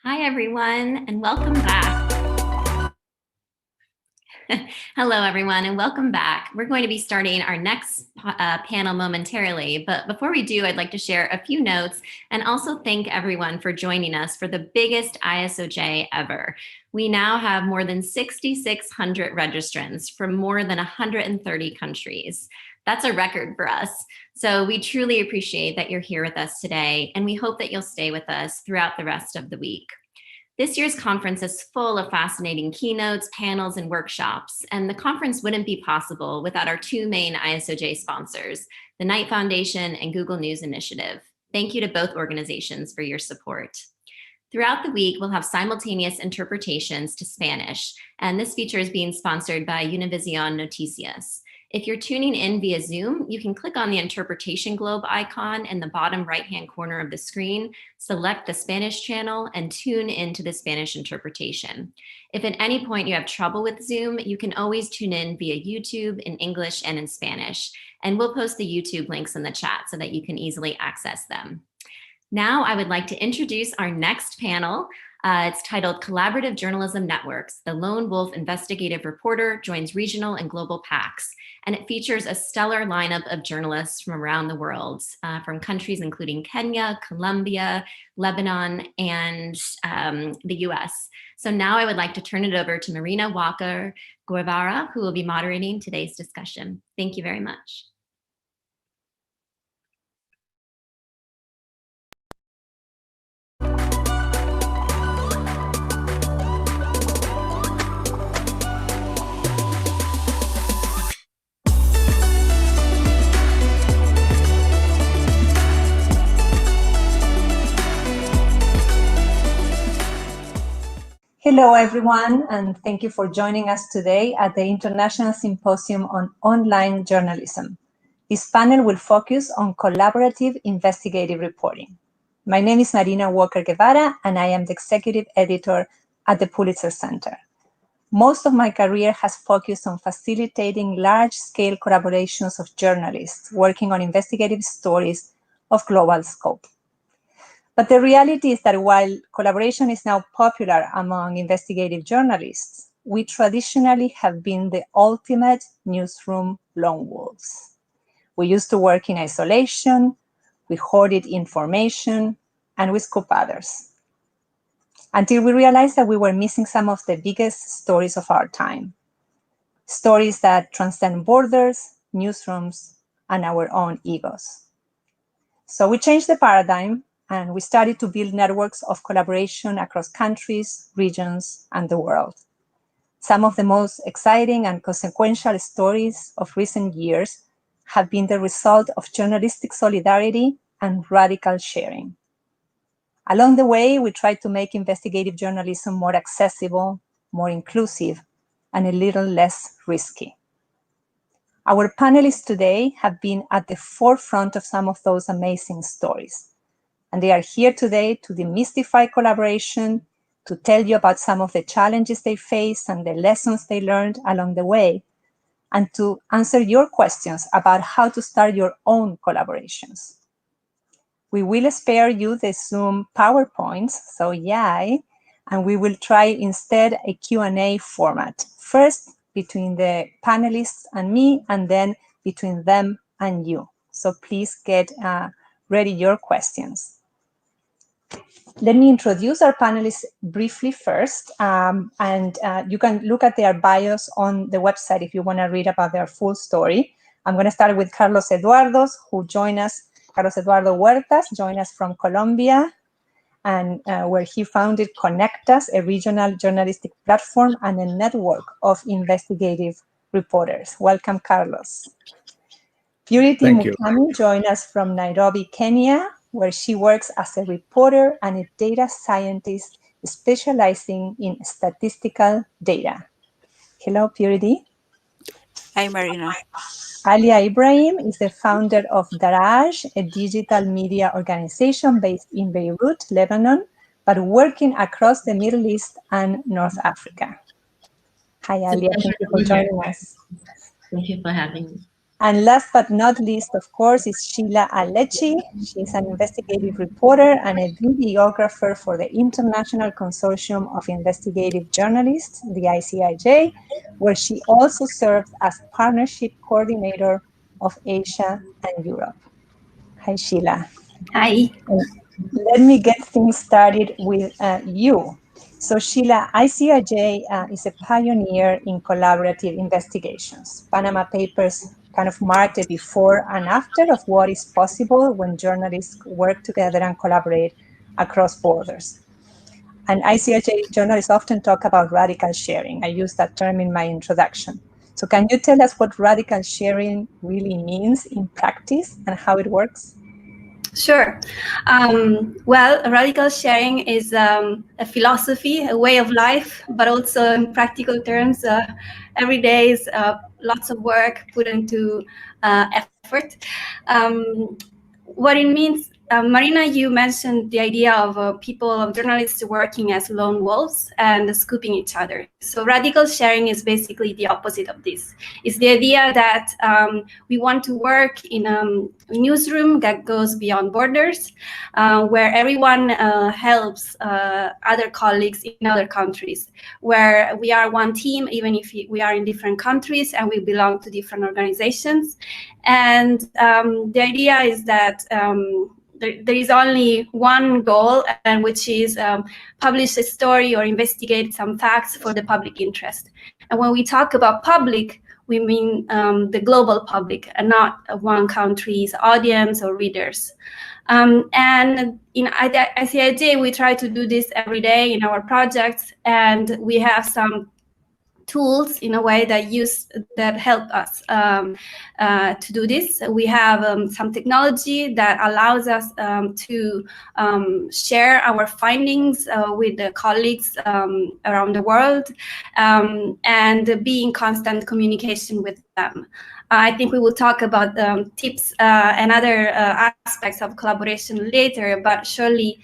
Hi, everyone, and welcome back. Hello, everyone, and welcome back. We're going to be starting our next panel momentarily, but before we do, I'd like to share a few notes and also thank everyone for joining us for the biggest ISOJ ever. We now have more than 6,600 registrants from more than 130 countries. That's a record for us. So we truly appreciate that you're here with us today, and we hope that you'll stay with us throughout the rest of the week. This year's conference is full of fascinating keynotes, panels, and workshops, and the conference wouldn't be possible without our two main ISOJ sponsors, the Knight Foundation and Google News Initiative. Thank you to both organizations for your support. Throughout the week, we'll have simultaneous interpretations to Spanish, and this feature is being sponsored by Univision Noticias. If you're tuning in via Zoom, you can click on the interpretation globe icon in the bottom right-hand corner of the screen, select the Spanish channel, and tune into the Spanish interpretation. If at any point you have trouble with Zoom, you can always tune in via YouTube in English and in Spanish, and we'll post the YouTube links in the chat so that you can easily access them. Now I would like to introduce our next panel. It's titled Collaborative Journalism Networks, the Lone Wolf Investigative Reporter Joins Regional and Global PACs. And it features a stellar lineup of journalists from around the world, from countries including Kenya, Colombia, Lebanon, and the US. So now I would like to turn it over to Marina Walker Guevara, who will be moderating today's discussion. Thank you very much. Hello, everyone, and thank you for joining us today at the International Symposium on Online Journalism. This panel will focus on collaborative investigative reporting. My name is Marina Walker Guevara, and I am the executive editor at the Pulitzer Center. Most of my career has focused on facilitating large-scale collaborations of journalists working on investigative stories of global scope. But the reality is that while collaboration is now popular among investigative journalists, we traditionally have been the ultimate newsroom lone wolves. We used to work in isolation, we hoarded information, and we scoop others, until we realized that we were missing some of the biggest stories of our time. Stories that transcend borders, newsrooms, and our own egos. So we changed the paradigm, and we started to build networks of collaboration across countries, regions, and the world. Some of the most exciting and consequential stories of recent years have been the result of journalistic solidarity and radical sharing. Along the way, we tried to make investigative journalism more accessible, more inclusive, and a little less risky. Our panelists today have been at the forefront of some of those amazing stories. And they are here today to demystify collaboration, to tell you about some of the challenges they face and the lessons they learned along the way, and to answer your questions about how to start your own collaborations. We will spare you the Zoom PowerPoints, so yay, and we will try instead a Q&A format. First between the panelists and me, and then between them and you. So please get ready your questions. Let me introduce our panelists briefly first, and you can look at their bios on the website if you want to read about their full story. I'm going to start with Carlos Eduardo Huertas joined us from Colombia, and where he founded CONNECTAS, a regional journalistic platform and a network of investigative reporters. Welcome, Carlos. Purity Mukami joined us from Nairobi, Kenya, where she works as a reporter and a data scientist specializing in statistical data. Hello, Purity. Hi, Marina. Alia Ibrahim is the founder of Daraj, a digital media organization based in Beirut, Lebanon, but working across the Middle East and North Africa. Hi, Alia. Thank you for joining us. Thank you for having me. And last but not least, of course, is Scilla Alecci. She's an investigative reporter and a videographer for the International Consortium of Investigative Journalists, the ICIJ, where she also serves as partnership coordinator of Asia and Europe. Hi, Scilla. Hi. Let me get things started with you. So, Scilla, ICIJ is a pioneer in collaborative investigations. Panama Papers kind of marked a before and after of what is possible when journalists work together and collaborate across borders. And ICIJ journalists often talk about radical sharing. I use that term in my introduction. So can you tell us what radical sharing really means in practice and how it works? Sure. Well, radical sharing is a philosophy, a way of life, but also in practical terms, every day is lots of work put into effort. What it means, Marina, you mentioned the idea of journalists working as lone wolves and scooping each other. So radical sharing is basically the opposite of this. It's the idea that we want to work in a newsroom that goes beyond borders, where everyone helps other colleagues in other countries, where we are one team, even if we are in different countries and we belong to different organizations. And the idea is that there is only one goal, and which is publish a story or investigate some facts for the public interest. And when we talk about public, we mean the global public and not one country's audience or readers. And in ICIJ, we try to do this every day in our projects, and we have some tools in a way that help us to do this. We have some technology that allows us to share our findings with the colleagues around the world and be in constant communication with them. I think we will talk about tips and other aspects of collaboration later, but surely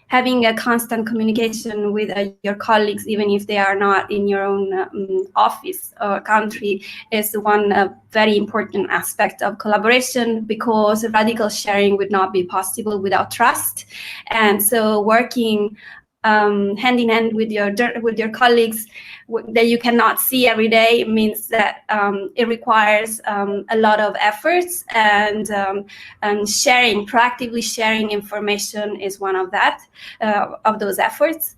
having a constant communication with your colleagues, even if they are not in your own office or country, is one very important aspect of collaboration, because radical sharing would not be possible without trust. And so working hand in hand with your colleagues that you cannot see every day means that it requires a lot of efforts, and proactively sharing information is one of those efforts.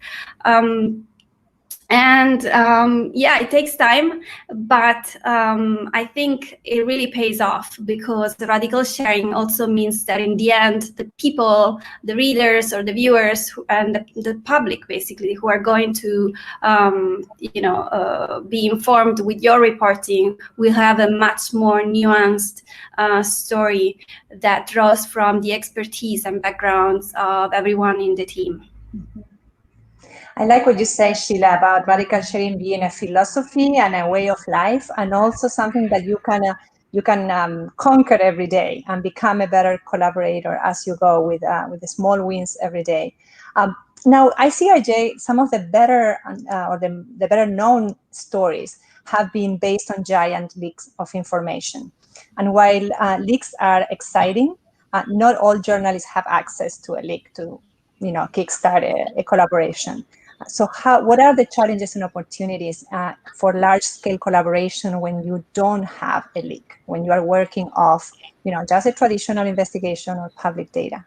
Yeah, it takes time, but I think it really pays off, because the radical sharing also means that in the end, the people, the readers or the viewers and the public, basically, who are going to be informed with your reporting, will have a much more nuanced story that draws from the expertise and backgrounds of everyone in the team. I like what you say, Scilla, about radical sharing being a philosophy and a way of life, and also something that you can conquer every day and become a better collaborator as you go with the small wins every day. Now, ICIJ, some of the better or the better known stories have been based on giant leaks of information. And while leaks are exciting, not all journalists have access to a leak to kickstart a collaboration. So what are the challenges and opportunities for large-scale collaboration when you don't have a leak, when you are working off, just a traditional investigation or public data?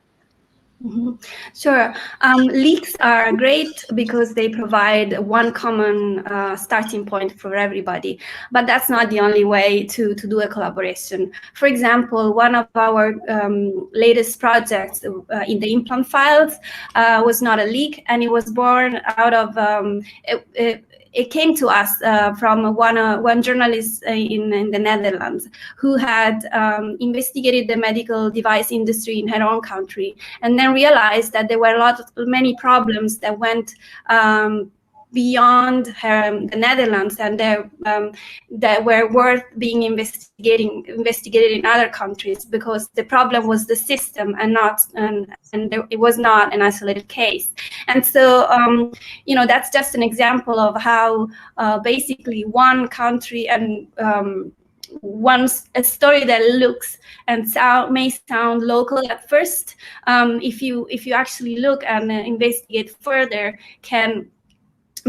Mm-hmm. Sure. Leaks are great because they provide one common starting point for everybody, but that's not the only way to do a collaboration. For example, one of our latest projects in the implant files was not a leak, and it was born out of it came to us from one journalist in the Netherlands who had investigated the medical device industry in her own country, and then realized that there were many problems that went beyond the Netherlands, and that were worth being investigated in other countries, because the problem was the system and it was not an isolated case. And so that's just an example of how basically one country and a story that looks and may sound local at first, if you actually look and investigate further, can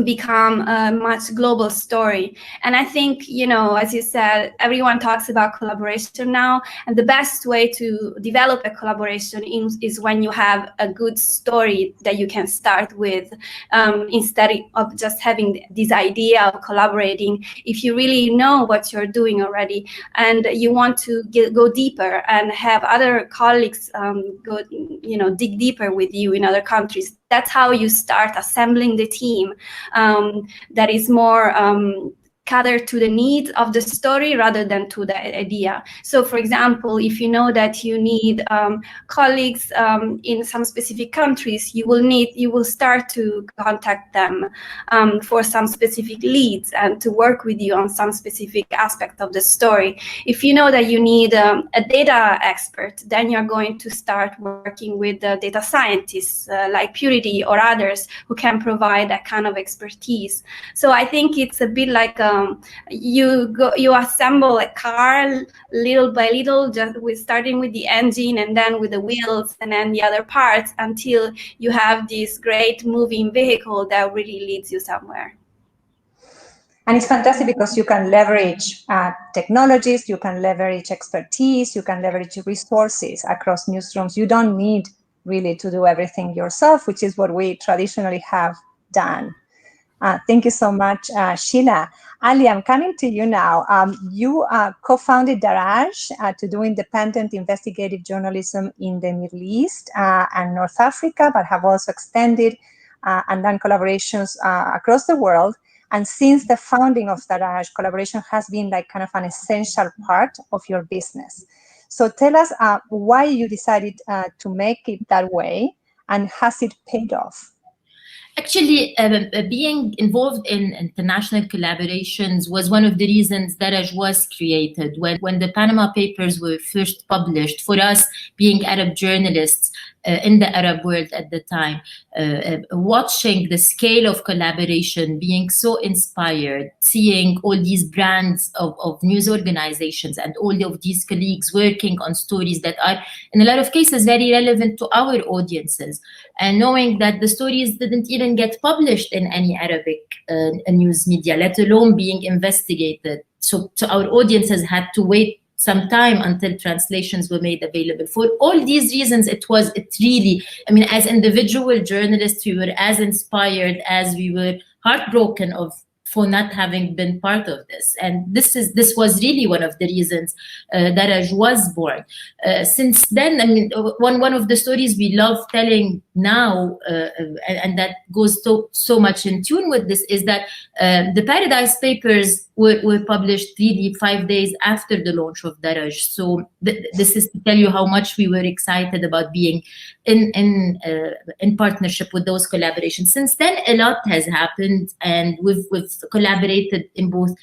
become a much global story. And I think, as you said, everyone talks about collaboration now, and the best way to develop a collaboration is when you have a good story that you can start with, instead of just having this idea of collaborating. If you really know what you're doing already and you want to go deeper and have other colleagues dig deeper with you in other countries, that's how you start assembling the team that is more catered to the needs of the story rather than to the idea. So, for example, if you know that you need colleagues in some specific countries, you will start to contact them for some specific leads and to work with you on some specific aspect of the story. If you know that you need a data expert, then you're going to start working with data scientists like Purity or others who can provide that kind of expertise. So I think it's a bit like you assemble a car little by little, just starting with the engine and then with the wheels and then the other parts, until you have this great moving vehicle that really leads you somewhere. And it's fantastic because you can leverage technologies, you can leverage expertise, you can leverage resources across newsrooms. You don't need really to do everything yourself, which is what we traditionally have done. Thank you so much, Scilla. Ali, I'm coming to you now. You co-founded Daraj to do independent investigative journalism in the Middle East and North Africa, but have also extended and done collaborations across the world. And since the founding of Daraj, collaboration has been like kind of an essential part of your business. So tell us why you decided to make it that way, and has it paid off? Actually, being involved in international collaborations was one of the reasons Daraj was created. When the Panama Papers were first published, for us being Arab journalists in the Arab world at the time, watching the scale of collaboration, being so inspired, seeing all these brands of news organizations and all of these colleagues working on stories that are, in a lot of cases, very relevant to our audiences, and knowing that the stories didn't even get published in any Arabic news media, let alone being investigated. So our audiences had to wait some time until translations were made available. For all these reasons, it really, as individual journalists, we were as inspired as we were heartbroken for not having been part of this. And this was really one of the reasons Daraj was born. Since then, one of the stories we love telling now, and that goes so much in tune with this, is that the Paradise Papers were published really 5 days after the launch of Daraj. So this is to tell you how much we were excited about being in partnership with those collaborations. Since then, a lot has happened, and we've collaborated in both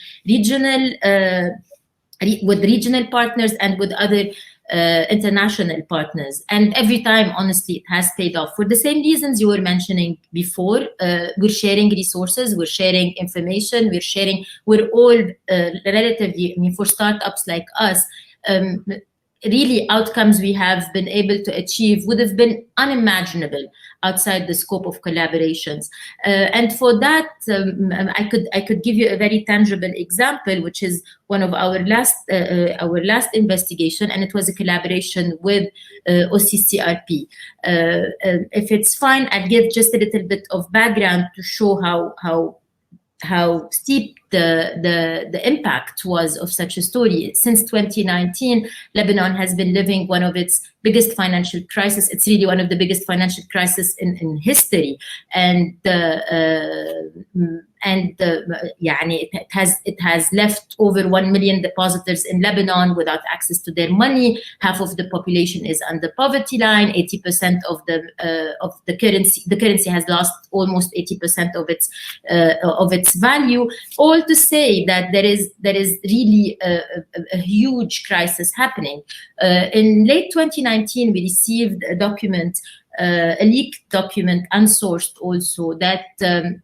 with regional partners and with other international partners. And every time, honestly, it has paid off. For the same reasons you were mentioning before, we're sharing resources, we're sharing information, we're all relatively, for startups like us, really outcomes we have been able to achieve would have been unimaginable outside the scope of collaborations. And for that, I could give you a very tangible example, which is one of our last investigation, and it was a collaboration with OCCRP. If it's fine, I'll give just a little bit of background to show how steep the impact was of such a story. Since 2019, Lebanon has been living one of its biggest financial crisis. It's really one of the biggest financial crises in history, and it has left over 1 million depositors in Lebanon without access to their money. Half of the population is under poverty line. 80% of the currency has lost almost 80% of its value. All to say that there is really a huge crisis happening. In late 2019, we received a document, a leaked document, unsourced also, that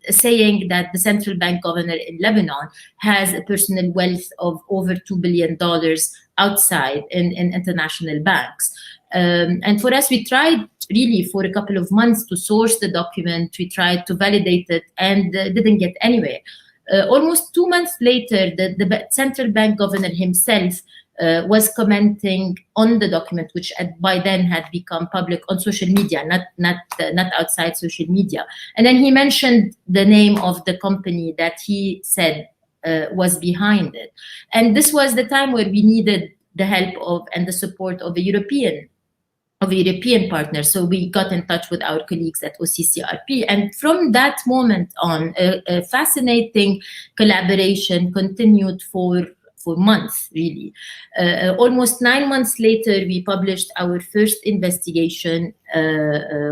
saying that the central bank governor in Lebanon has a personal wealth of over $2 billion outside in international banks. And for us, we tried really for a couple of months to source the document. We tried to validate it and didn't get anywhere. Almost 2 months later, the central bank governor himself was commenting on the document, which by then had become public on social media, not outside social media. And then he mentioned the name of the company that he said was behind it. And this was the time where we needed the help of and the support of a European partner. So we got in touch with our colleagues at OCCRP. And from that moment on, a fascinating collaboration continued for months, really. Almost 9 months later, we published our first investigation,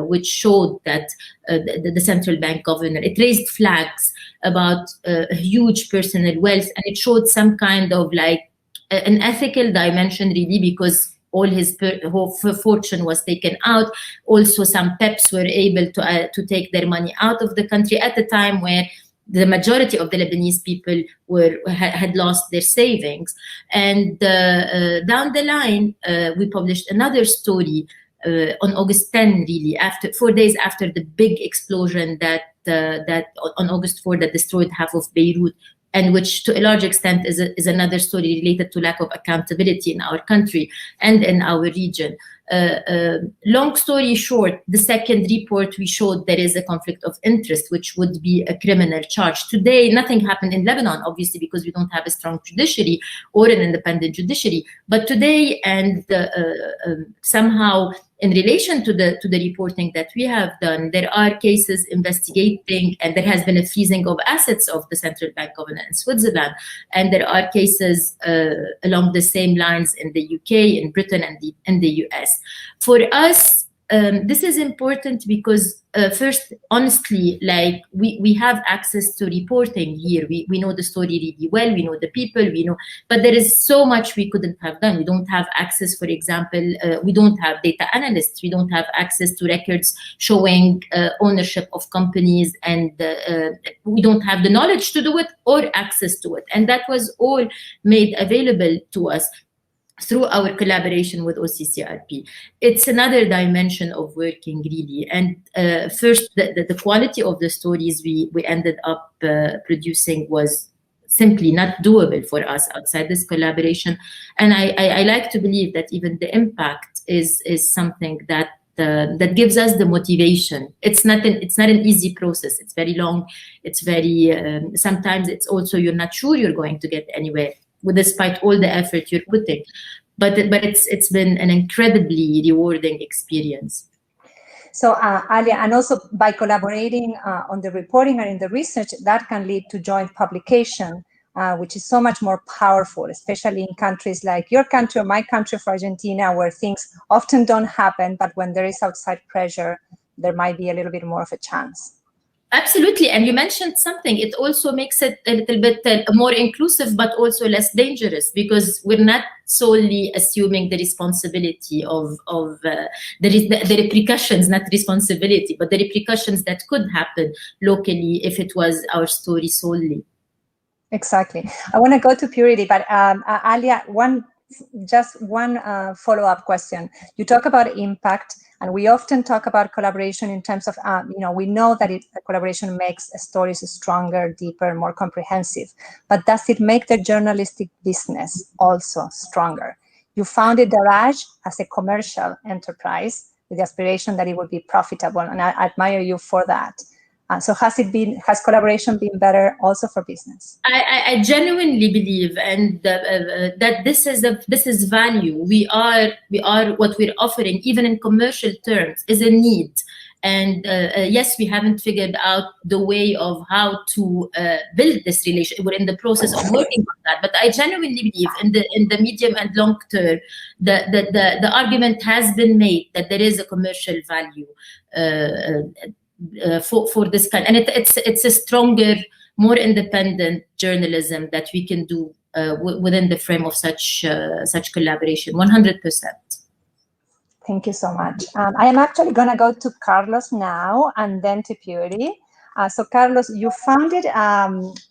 which showed that the central bank governor, it raised flags about a huge personal wealth, and it showed some kind of like an ethical dimension, really, because all his fortune was taken out. Also, some PEPs were able to take their money out of the country at a time where the majority of the Lebanese people had lost their savings. And down the line, we published another story on August 10, really, 4 days after the big explosion that on August 4 that destroyed half of Beirut, and which to a large extent is another story related to lack of accountability in our country and in our region. Long story short, the second report, we showed there is a conflict of interest, which would be a criminal charge. Today, nothing happened in Lebanon, obviously, because we don't have a strong judiciary or an independent judiciary. But today, and somehow in relation to the reporting that we have done, there are cases investigating, and there has been a freezing of assets of the central bank governor in Switzerland. And there are cases along the same lines in the UK, in Britain, and in the US. For us, this is important because first, honestly, like we have access to reporting here. We know the story really well. We know the people. We know, but there is so much we couldn't have done. We don't have access, for example, we don't have data analysts. We don't have access to records showing ownership of companies, and we don't have the knowledge to do it or access to it. And that was all made available to us through our collaboration with OCCRP. It's another dimension of working, really. And first, the quality of the stories we ended up producing was simply not doable for us outside this collaboration. And I like to believe that even the impact is something that gives us the motivation. It's not an easy process. It's very long. It's very, sometimes it's also, you're not sure you're going to get anywhere, despite all the effort you're putting. But it's been an incredibly rewarding experience. So Alia, and also by collaborating on the reporting and in the research, that can lead to joint publication, which is so much more powerful, especially in countries like your country or my country of Argentina, where things often don't happen, but when there is outside pressure, there might be a little bit more of a chance. Absolutely. And you mentioned something. It also makes it a little bit more inclusive, but also less dangerous, because we're not solely assuming the responsibility of the repercussions, not responsibility, but the repercussions that could happen locally if it was our story solely. Exactly. I want to go to Purity, but Alia, just one follow-up question. You talk about impact, and we often talk about collaboration in terms of, we know that collaboration makes stories stronger, deeper, more comprehensive, but does it make the journalistic business also stronger? You founded Daraj as a commercial enterprise with the aspiration that it would be profitable, and I admire you for that. So has collaboration been better also for business? I genuinely believe, and that this is value. We are what we're offering, even in commercial terms, is a need. And yes, we haven't figured out the way of how to build this relation. We're in the process of working on that. But I genuinely believe in the medium and long term, the argument has been made that there is a commercial value for this kind, and it's a stronger, more independent journalism that we can do within the frame of such collaboration. 100%. Thank you so much. I am actually going to go to Carlos now and then to Purity. So Carlos, you founded,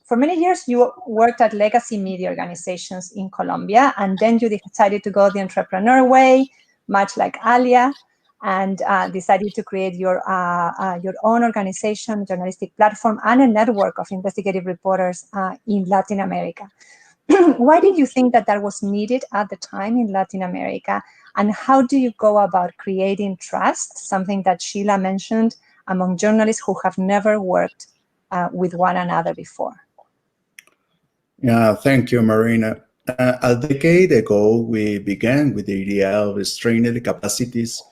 for many years, you worked at legacy media organizations in Colombia, and then you decided to go the entrepreneur way, much like Alia, and decided to create your own organization, journalistic platform, and a network of investigative reporters in Latin America. Why did you think that was needed at the time in Latin America? And how do you go about creating trust, something that Scilla mentioned, among journalists who have never worked with one another before? Yeah, thank you, Marina. A decade ago, we began with the idea of straining the capacities,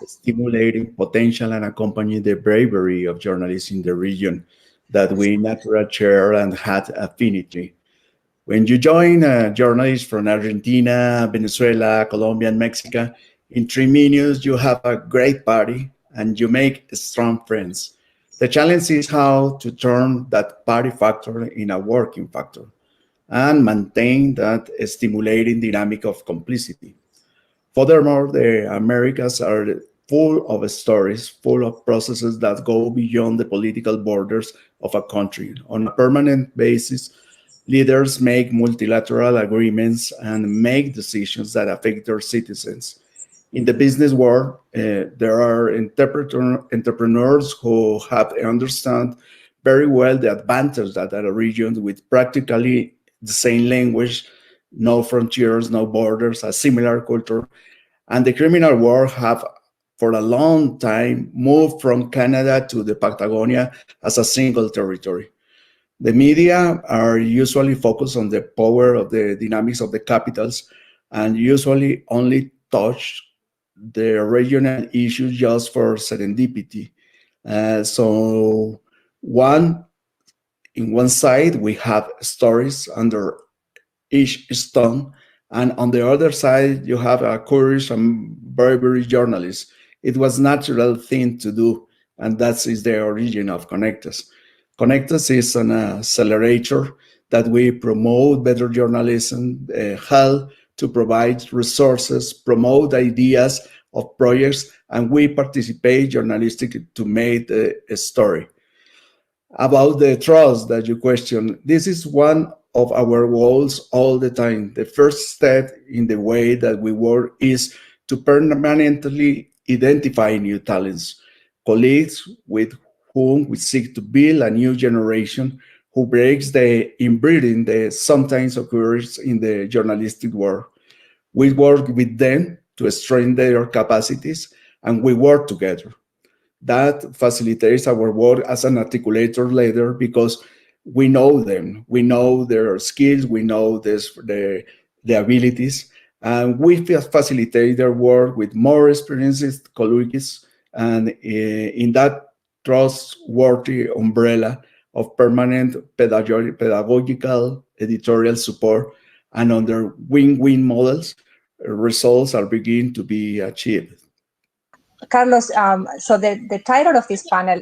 stimulating potential, and accompanying the bravery of journalists in the region that we naturally share and had affinity. When you join journalists from Argentina, Venezuela, Colombia, and Mexico, in 3 minutes, you have a great party and you make strong friends. The challenge is how to turn that party factor in a working factor and maintain that stimulating dynamic of complicity. Furthermore, the Americas are full of stories, full of processes that go beyond the political borders of a country. On a permanent basis, leaders make multilateral agreements and make decisions that affect their citizens. In the business world, there are entrepreneurs who have understand very well the advantage that a region with practically the same language, no frontiers, no borders, a similar culture, and the criminal world have for a long time moved from Canada to the Patagonia as a single territory. The media are usually focused on the power of the dynamics of the capitals and usually only touch the regional issues just for serendipity. So in one side, we have stories under each stone, and on the other side, you have a courage and bravery journalists. It was a natural thing to do, and that is the origin of CONNECTAS. CONNECTAS is an accelerator that we promote better journalism, help to provide resources, promote ideas of projects, and we participate journalistically to make a story. About the trust that you question, this is one of our goals all the time. The first step in the way that we work is to permanently identify new talents, colleagues with whom we seek to build a new generation who breaks the inbreeding that sometimes occurs in the journalistic world. We work with them to strengthen their capacities, and we work together. That facilitates our work as an articulator later because we know them, we know their skills, we know the abilities, and we facilitate their work with more experienced colleagues, and in that trustworthy umbrella of permanent pedagogical editorial support and under win-win models, results are beginning to be achieved. Carlos, so the title of this panel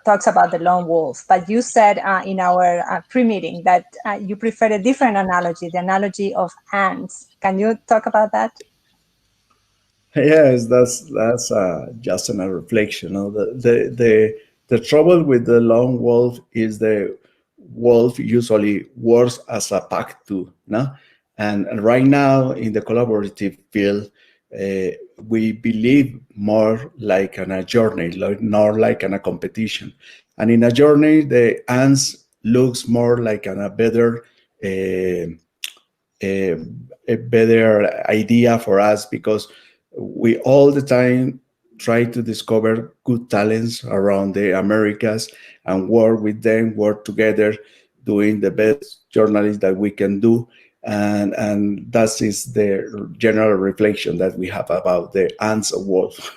talks about the lone wolf, but you said in our pre-meeting that you prefer a different analogy, the analogy of ants. Can you talk about that? Yes, that's just a reflection. The trouble with the lone wolf is the wolf usually works as a pack too, no? And right now in the collaborative field, we believe more like in a journey, not like in a competition. And in a journey, the ants looks more like a better a better idea for us because we all the time try to discover good talents around the Americas and work with them, work together, doing the best journalism that we can do. And that is the general reflection that we have about the ants of wolf.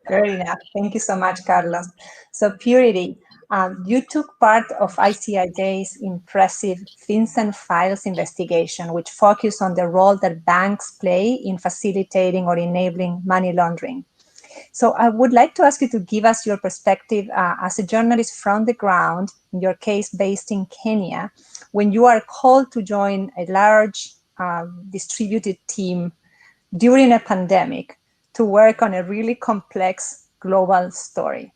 Fair enough. Thank you so much, Carlos. So Purity, you took part of ICIJ's impressive Fins and Files investigation, which focused on the role that banks play in facilitating or enabling money laundering. So I would like to ask you to give us your perspective as a journalist from the ground, in your case based in Kenya, when you are called to join a large distributed team during a pandemic to work on a really complex global story.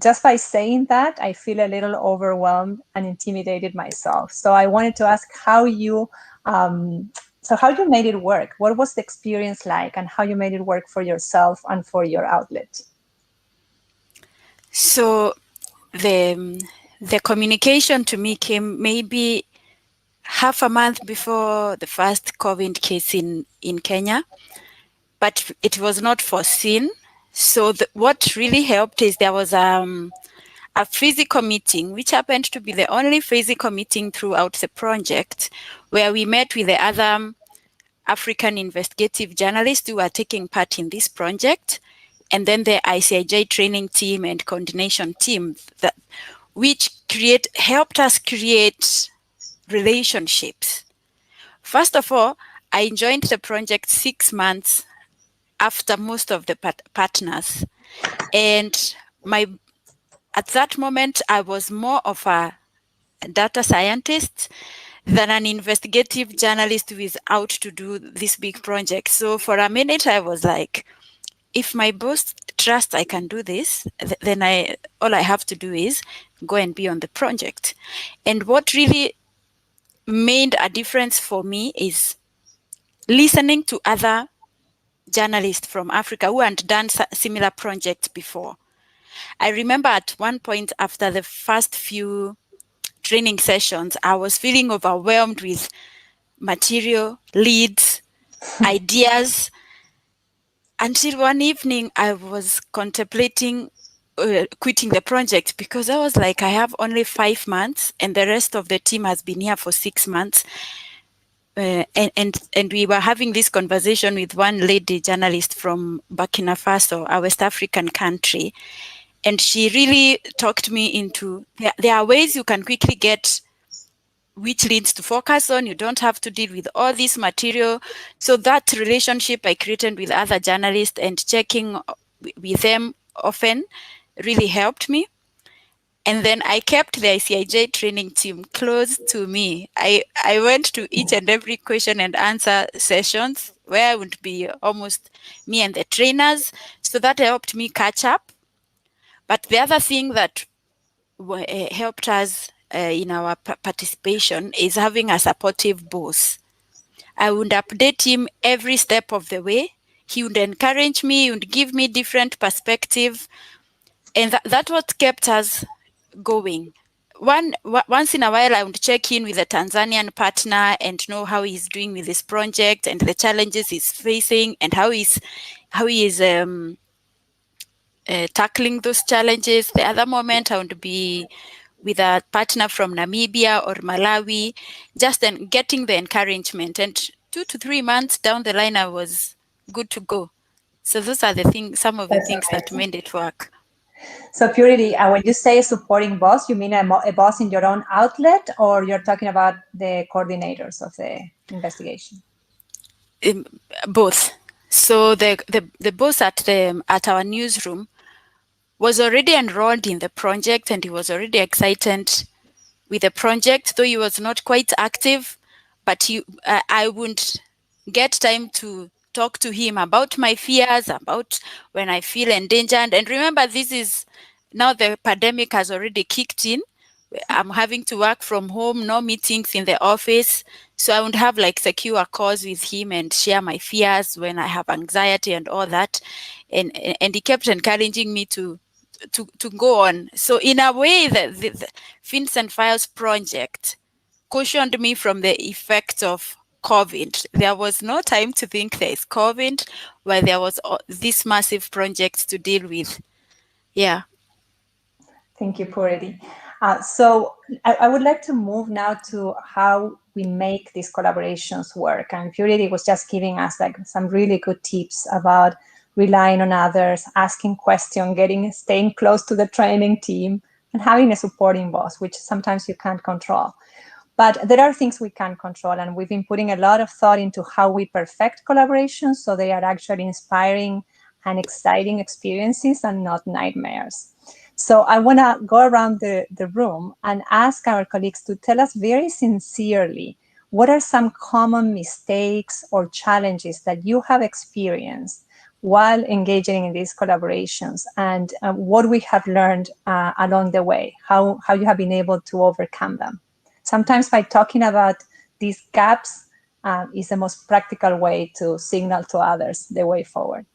Just by saying that, I feel a little overwhelmed and intimidated myself. So I wanted to ask how you made it work. What was the experience like, and how you made it work for yourself and for your outlet? So the communication to me came maybe half a month before the first COVID case in Kenya, but it was not foreseen. So what really helped is there was a physical meeting, which happened to be the only physical meeting throughout the project, where we met with the other African investigative journalists who are taking part in this project, and then the ICIJ training team and coordination team, which helped us create relationships. First of all, I joined the project 6 months after most of the partners, and at that moment I was more of a data scientist than an investigative journalist who is out to do this big project. So for a minute I was like, if my boss trusts I can do this, then all I have to do is go and be on the project. And what really made a difference for me is listening to other journalists from Africa who had done similar projects before. I remember at one point after the first few training sessions, I was feeling overwhelmed with material, leads, ideas, until one evening I was contemplating quitting the project, because I was like, I have only 5 months and the rest of the team has been here for 6 months. And we were having this conversation with one lady journalist from Burkina Faso, a West African country. And she really talked me into, there are ways you can quickly get which leads to focus on. You don't have to deal with all this material. So that relationship I created with other journalists and checking with them often really helped me. And then I kept the ICIJ training team close to me. I went to each and every question and answer sessions where I would be almost me and the trainers. So that helped me catch up. But the other thing that helped us in our participation is having a supportive boss. I would update him every step of the way. He would encourage me, he would give me different perspective. And that's what kept us going. Once in a while, I would check in with a Tanzanian partner and know how he's doing with this project and the challenges he's facing and how he is tackling those challenges. The other moment, I would be with a partner from Namibia or Malawi, just getting the encouragement. And 2 to 3 months down the line, I was good to go. So those are some of the things that made it work. So Purity, when you say a supporting boss, you mean a boss in your own outlet, or you're talking about the coordinators of the investigation? Both. So the boss at our newsroom was already enrolled in the project, and he was already excited with the project, though he was not quite active. But I wouldn't get time to talk to him about my fears, about when I feel endangered. And remember, this is now the pandemic has already kicked in. I'm having to work from home, no meetings in the office. So I would have like secure calls with him and share my fears when I have anxiety and all that. And he kept encouraging me to go on. So in a way, the Fins and Files project cautioned me from the effects of COVID. There was no time to think there is COVID, where there was this massive project to deal with. Yeah. Thank you, Purity. So I would like to move now to how we make these collaborations work. And Purity was just giving us like some really good tips about relying on others, asking questions, staying close to the training team, and having a supporting boss, which sometimes you can't control. But there are things we can control, and we've been putting a lot of thought into how we perfect collaborations so they are actually inspiring and exciting experiences and not nightmares. So I want to go around the room and ask our colleagues to tell us very sincerely, what are some common mistakes or challenges that you have experienced while engaging in these collaborations, and what we have learned along the way, how you have been able to overcome them. Sometimes by talking about these gaps is the most practical way to signal to others the way forward.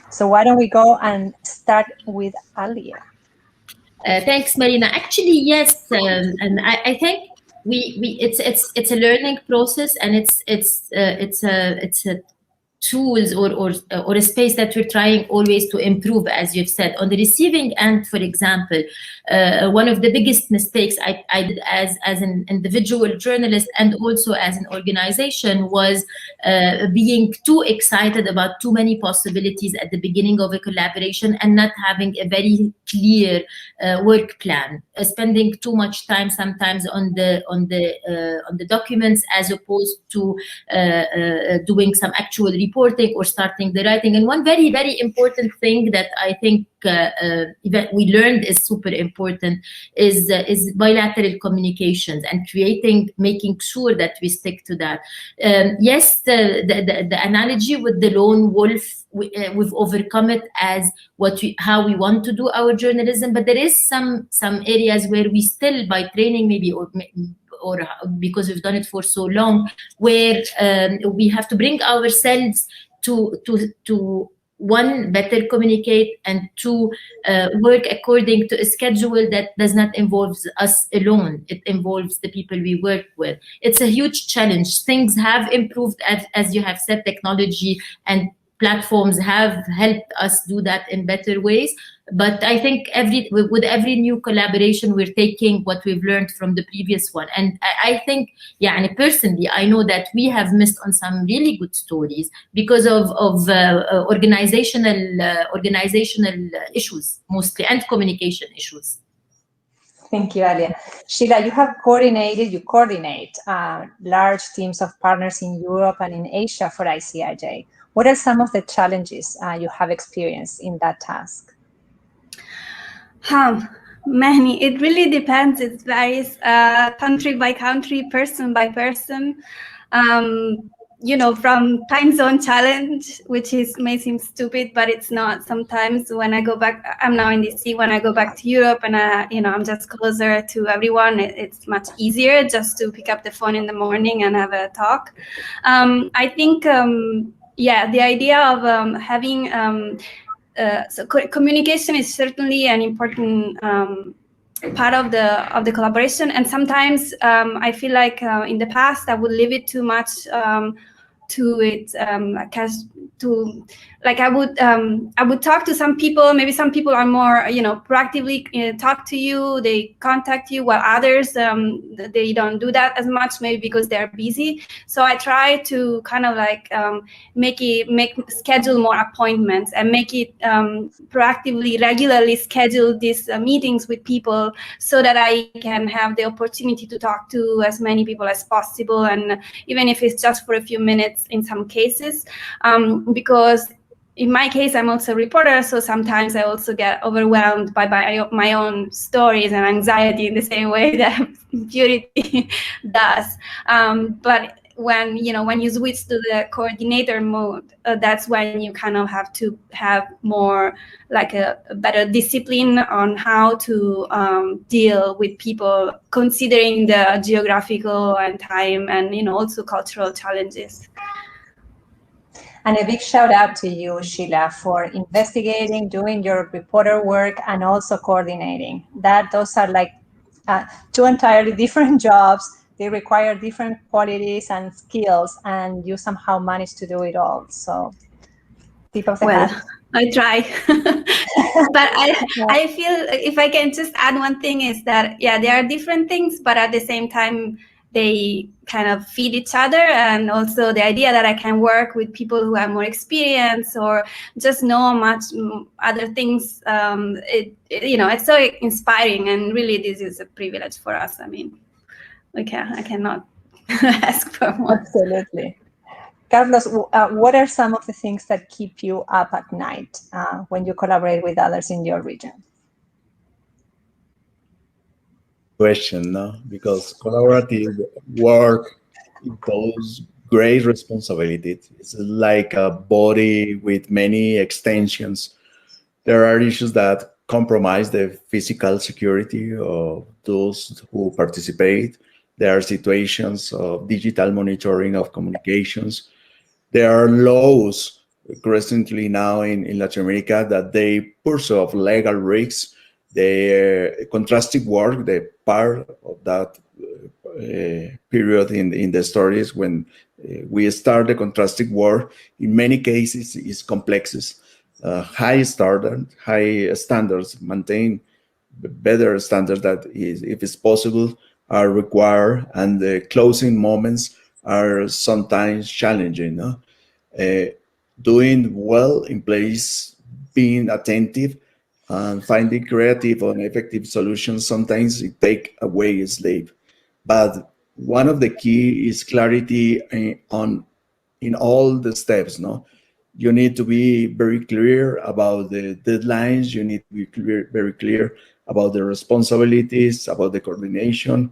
So why don't we go and start with Alia? Thanks, Marina. Actually, yes, and I think it's a learning process, and it's a tools or a space that we're trying always to improve, as you've said. On the receiving end, for example, one of the biggest mistakes I did as an individual journalist and also as an organization was being too excited about too many possibilities at the beginning of a collaboration and not having a very clear work plan, spending too much time sometimes on the documents as opposed to doing some actual reporting or starting the writing. And one very, very important thing that I think that we learned is super important is bilateral communications and making sure that we stick to that. Yes, the analogy with the lone wolf, we've overcome it as how we want to do our journalism, but there is some areas where we still, by training maybe or because we've done it for so long, where we have to bring ourselves to one, better communicate, and two, work according to a schedule that does not involve us alone. It involves the people we work with. It's a huge challenge. Things have improved, as you have said, technology and platforms have helped us do that in better ways. But I think with every new collaboration, we're taking what we've learned from the previous one. And I think, and personally, I know that we have missed on some really good stories because of organizational issues mostly, and communication issues. Thank you, Alia. Scilla, you coordinate large teams of partners in Europe and in Asia for ICIJ. What are some of the challenges you have experienced in that task? Many. It really depends. It varies country by country, person by person. From time zone challenge, which may seem stupid, but it's not. Sometimes when I go back, I'm now in DC, when I go back to Europe and I'm just closer to everyone, it's much easier just to pick up the phone in the morning and have a talk. I think, the idea of having, communication is certainly an important part of the collaboration. And sometimes I feel like in the past I would leave it too much to it, I would talk to some people. Maybe some people are more, proactively talk to you, they contact you, while others they don't do that as much, maybe because they're busy. So I try to kind of schedule more appointments and make it proactively, regularly schedule these meetings with people so that I can have the opportunity to talk to as many people as possible, and even if it's just for a few minutes in some cases, because in my case, I'm also a reporter, so sometimes I also get overwhelmed by my own stories and anxiety in the same way that Purity does. But when you switch to the coordinator mode, that's when you kind of have to have more like a better discipline on how to deal with people, considering the geographical and time and also cultural challenges. And a big shout out to you, Scilla, for investigating, doing your reporter work, and also coordinating. Those are like two entirely different jobs, they require different qualities and skills, and you somehow manage to do it all. So, tip of the hat. I try. But I feel, if I can just add one thing, is that, yeah, there are different things, but at the same time, they kind of feed each other. And also the idea that I can work with people who have more experience or just know much other things, it's so inspiring. And really, this is a privilege for us. I mean, I cannot ask for more. Absolutely. Carlos, what are some of the things that keep you up at night when you collaborate with others in your region? Question, no? Because collaborative work imposes great responsibility. It's like a body with many extensions. There are issues that compromise the physical security of those who participate. There are situations of digital monitoring of communications. There are laws recently now in Latin America that they pursue of legal risks. The contrastive work, the part of that period in the stories when we start the contrastive work, in many cases is complexes. High standards, maintain better standards that is, if it's possible, are required, and the closing moments are sometimes challenging. No? Doing well in place, being attentive, and finding creative and effective solutions, sometimes it take away sleep. But one of the key is clarity in all the steps. No, you need to be very clear about the deadlines. You need to be very clear about the responsibilities, about the coordination.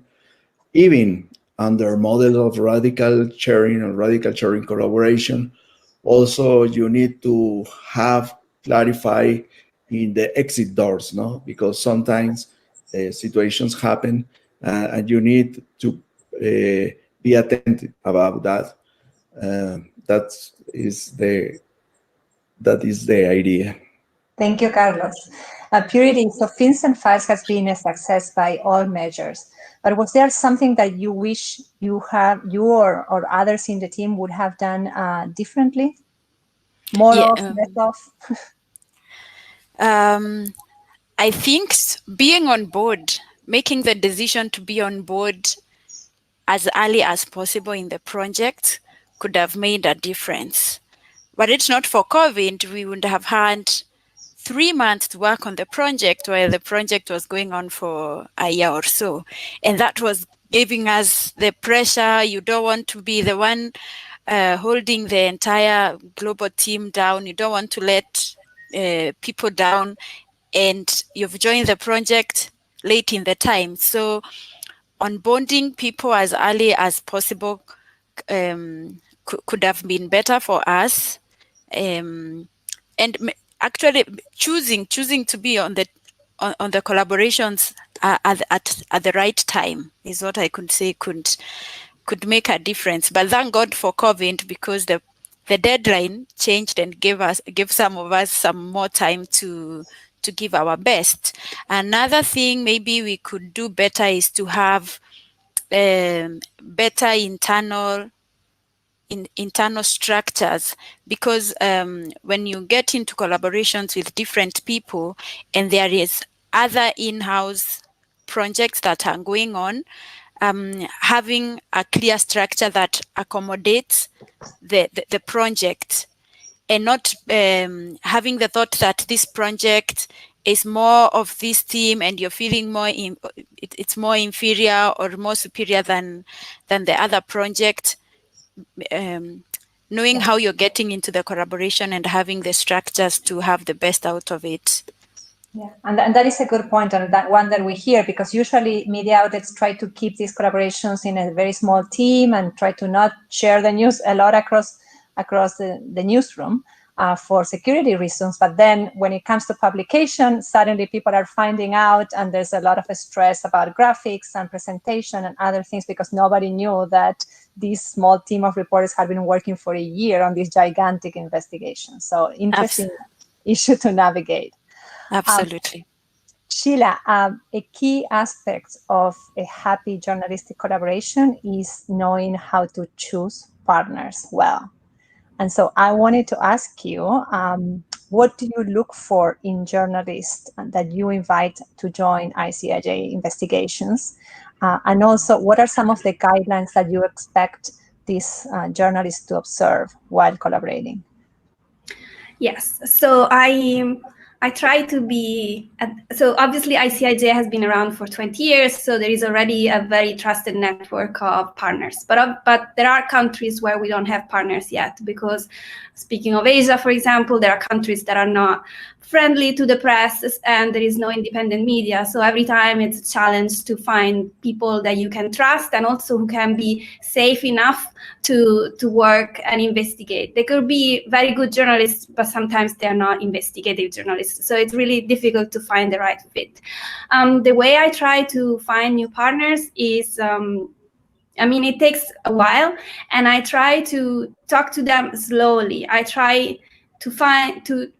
Even under model of radical sharing or radical sharing collaboration, also you need to have clarify in the exit doors, no? Because sometimes situations happen and you need to be attentive about that. That is the idea. Thank you, Carlos. Purity, so Fins and Files has been a success by all measures. But was there something that you wish you or others in the team would have done differently? More of, less of? I think being on board, making the decision to be on board as early as possible in the project could have made a difference. But it's not for COVID, we would have had 3 months to work on the project while the project was going on for a year or so. And that was giving us the pressure. You don't want to be the one holding the entire global team down. You don't want to let people down. And you've joined the project late in the time. So onboarding people as early as possible could have been better for us. And actually choosing to be on the collaborations at the right time is what I could say could make a difference. But thank God for COVID, because the deadline changed and gave some of us some more time to give our best. Another thing maybe we could do better is to have better internal structures, because when you get into collaborations with different people and there is other in-house projects that are going on, having a clear structure that accommodates the project, and not having the thought that this project is more of this team and you're feeling it's more inferior or more superior than the other project. Knowing how you're getting into the collaboration and having the structures to have the best out of it. Yeah, and that is a good point, and that one that we hear, because usually media outlets try to keep these collaborations in a very small team and try to not share the news a lot across the newsroom for security reasons. But then when it comes to publication, suddenly people are finding out, and there's a lot of stress about graphics and presentation and other things, because nobody knew that this small team of reporters had been working for a year on this gigantic investigation. So interesting issue to navigate. Absolutely. Scilla, a key aspect of a happy journalistic collaboration is knowing how to choose partners well. And so I wanted to ask you, what do you look for in journalists that you invite to join ICIJ investigations? And also, what are some of the guidelines that you expect these journalists to observe while collaborating? Yes, so I try to be, so obviously ICIJ has been around for 20 years, so there is already a very trusted network of partners. But there are countries where we don't have partners yet, because speaking of Asia, for example, there are countries that are not friendly to the press and there is no independent media. So every time it's a challenge to find people that you can trust and also who can be safe enough to work and investigate. They could be very good journalists, but sometimes they're not investigative journalists. So it's really difficult to find the right fit. The way I try to find new partners is, it takes a while, and I try to talk to them slowly. I try to find to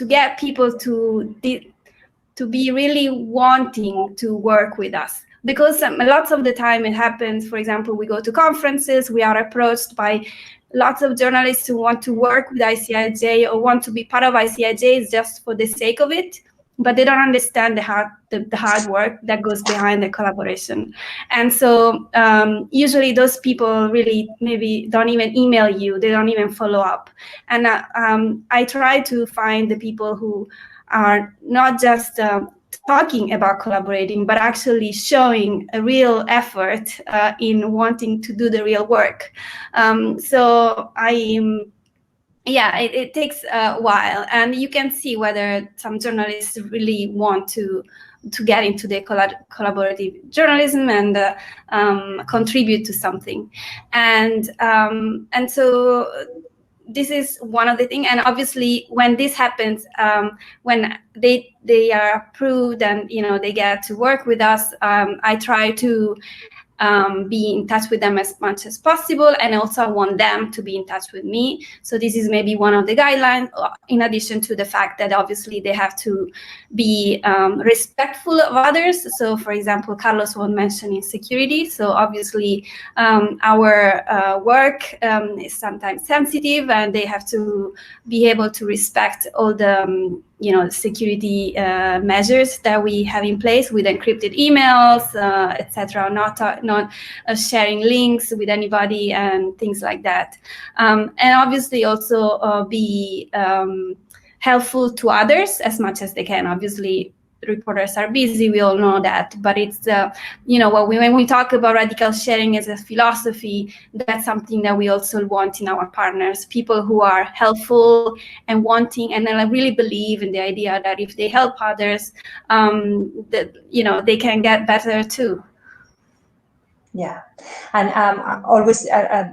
get people to be really wanting to work with us. Because lots of the time it happens, for example, we go to conferences, we are approached by lots of journalists who want to work with ICIJ or want to be part of ICIJ just for the sake of it, but they don't understand the hard work that goes behind the collaboration. And so usually those people really maybe don't even email you, they don't even follow up. And I try to find the people who are not just talking about collaborating, but actually showing a real effort in wanting to do the real work. It takes a while, and you can see whether some journalists really want to get into the collaborative journalism and contribute to something. And so this is one of the things. And obviously when this happens, when they are approved and they get to work with us, I try to be in touch with them as much as possible, and also I want them to be in touch with me. So this is maybe one of the guidelines, in addition to the fact that obviously they have to be respectful of others. So for example, Carlos was mentioning security. So obviously our work is sometimes sensitive, and they have to be able to respect all the security measures that we have in place with encrypted emails, etc. Not sharing links with anybody and things like that. And obviously also be helpful to others as much as they can. Obviously, reporters are busy, we all know that, but it's when we talk about radical sharing as a philosophy, that's something that we also want in our partners, people who are helpful and wanting, and I really believe in the idea that if they help others, they can get better too. Yeah, and always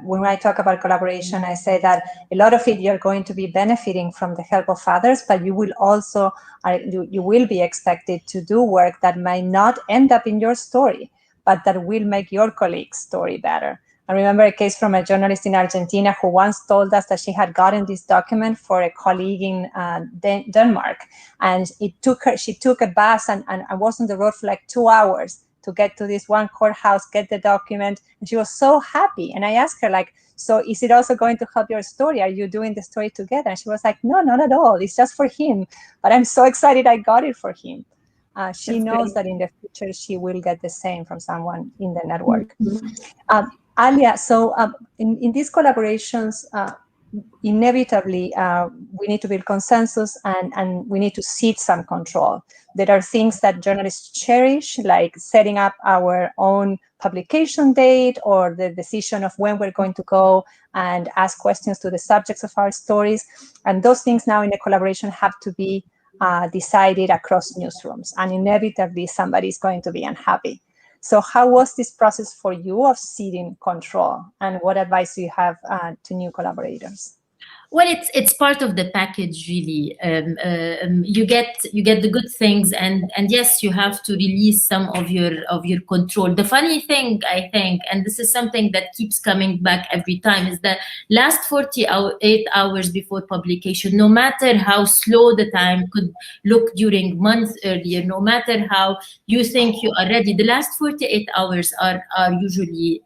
when I talk about collaboration, I say that a lot of it you're going to be benefiting from the help of others, but you will also you will be expected to do work that might not end up in your story, but that will make your colleague's story better. I remember a case from a journalist in Argentina who once told us that she had gotten this document for a colleague in Denmark, and she took a bus and was on the road for like 2 hours to get to this one courthouse, get the document, and she was so happy. And I asked her, like, so is it also going to help your story? Are you doing the story together? And she was like, no, not at all. It's just for him. But I'm so excited I got it for him. She knows that in the future she will get the same from someone in the network. Mm-hmm. Alia, so in these collaborations, inevitably, we need to build consensus and we need to cede some control. There are things that journalists cherish, like setting up our own publication date or the decision of when we're going to go and ask questions to the subjects of our stories. And those things now in a collaboration have to be decided across newsrooms. And inevitably, somebody is going to be unhappy. So how was this process for you of ceding control, and what advice do you have to new collaborators? Well, it's part of the package, really. You get the good things, and yes, you have to release some of your control. The funny thing, I think, and this is something that keeps coming back every time, is the last 48 hours before publication. No matter how slow the time could look during months earlier, no matter how you think you are ready, the last 48 hours are usually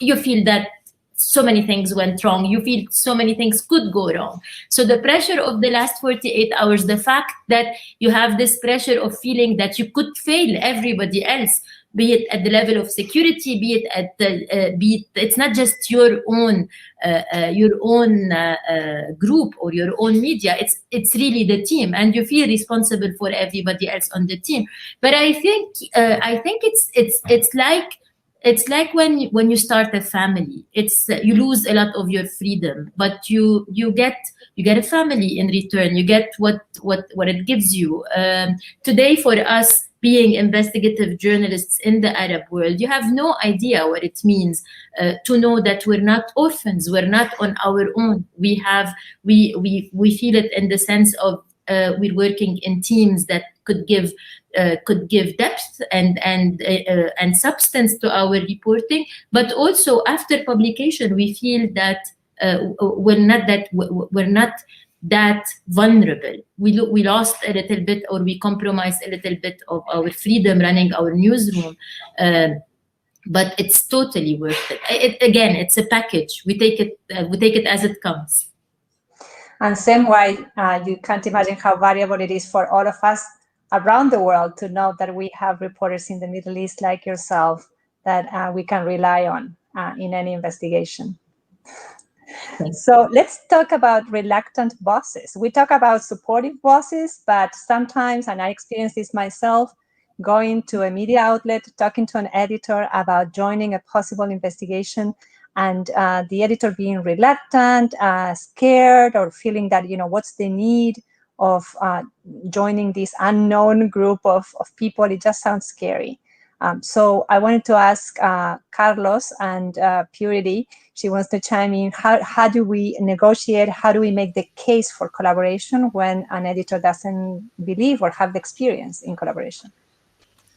you feel that so many things went wrong. You feel so many things could go wrong. So the pressure of the last 48 hours, the fact that you have this pressure of feeling that you could fail everybody else, be it at the level of security, be it at the, it's not just your own group or your own media. It's really the team, and you feel responsible for everybody else on the team. But I think it's like when you start a family. It's you lose a lot of your freedom, but you get a family in return. You get what it gives you. Today, for us being investigative journalists in the Arab world, you have no idea what it means to know that we're not orphans. We're not on our own. We feel it in the sense of we're working in teams that could give depth and substance to our reporting, but also after publication, we feel that we're not that vulnerable. We lost a little bit, or we compromised a little bit of our freedom running our newsroom. But it's totally worth it. Again, it's a package. We take it as it comes. And same way, you can't imagine how valuable it is for all of us around the world to know that we have reporters in the Middle East like yourself that we can rely on in any investigation. So let's talk about reluctant bosses. We talk about supportive bosses, but sometimes, and I experienced this myself, going to a media outlet, talking to an editor about joining a possible investigation, and the editor being reluctant, scared, or feeling that, what's the need of joining this unknown group of people. It just sounds scary. So I wanted to ask Carlos and Purity. She wants to chime in. How do we negotiate? How do we make the case for collaboration when an editor doesn't believe or have the experience in collaboration?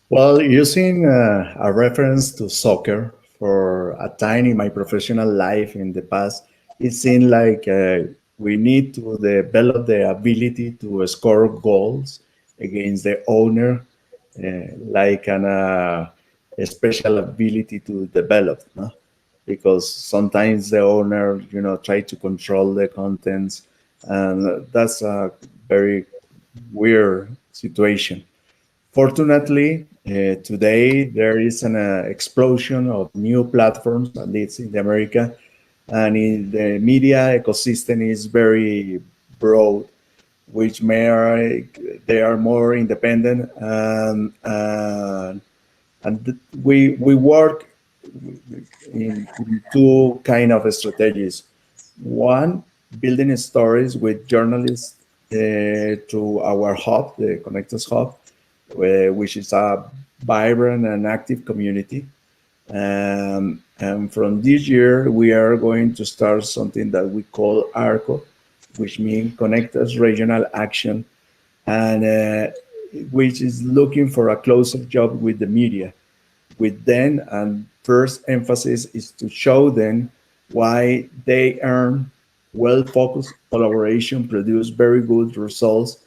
Well, using a reference to soccer, for a time in my professional life in the past, it seemed like we need to develop the ability to score goals against the owner, like a special ability to develop, no? Because sometimes the owner, try to control the contents, and that's a very weird situation. Fortunately, today there is an explosion of new platforms, at least in America, and in the media ecosystem is very broad, which they are more independent, and we work in two kind of strategies. One, building stories with journalists to our hub, the CONNECTAS hub, which is a vibrant and active community. And from this year, we are going to start something that we call ARCO, which means CONNECTAS Regional Action, and which is looking for a closer job with the media. With them, and first emphasis is to show them why they earn well-focused collaboration, produce very good results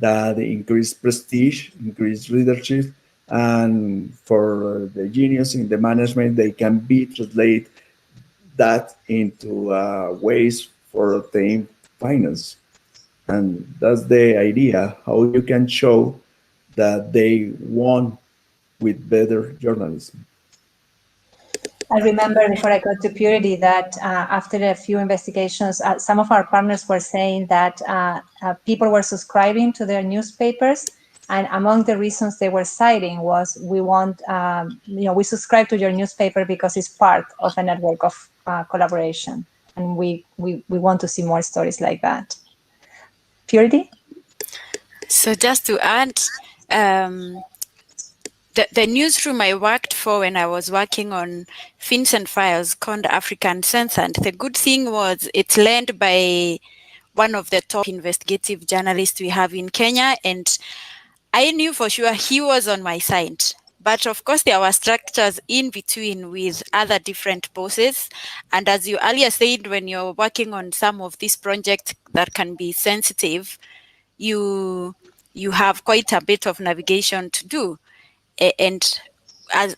that increase prestige, increase leadership, and for the genius in the management, they can translate that into ways for the finance. And that's the idea, how you can show that they won with better journalism. I remember before I got to Purity that after a few investigations, some of our partners were saying that people were subscribing to their newspapers, and among the reasons they were citing was, we subscribe to your newspaper because it's part of a network of collaboration, and we want to see more stories like that. Purity? So just to add, the newsroom I worked for when I was working on Fins and Files called African Sense, and the good thing was it's led by one of the top investigative journalists we have in Kenya, and I knew for sure he was on my side. But of course, there were structures in between with other different bosses. And as you earlier said, when you're working on some of these projects that can be sensitive, you have quite a bit of navigation to do. And as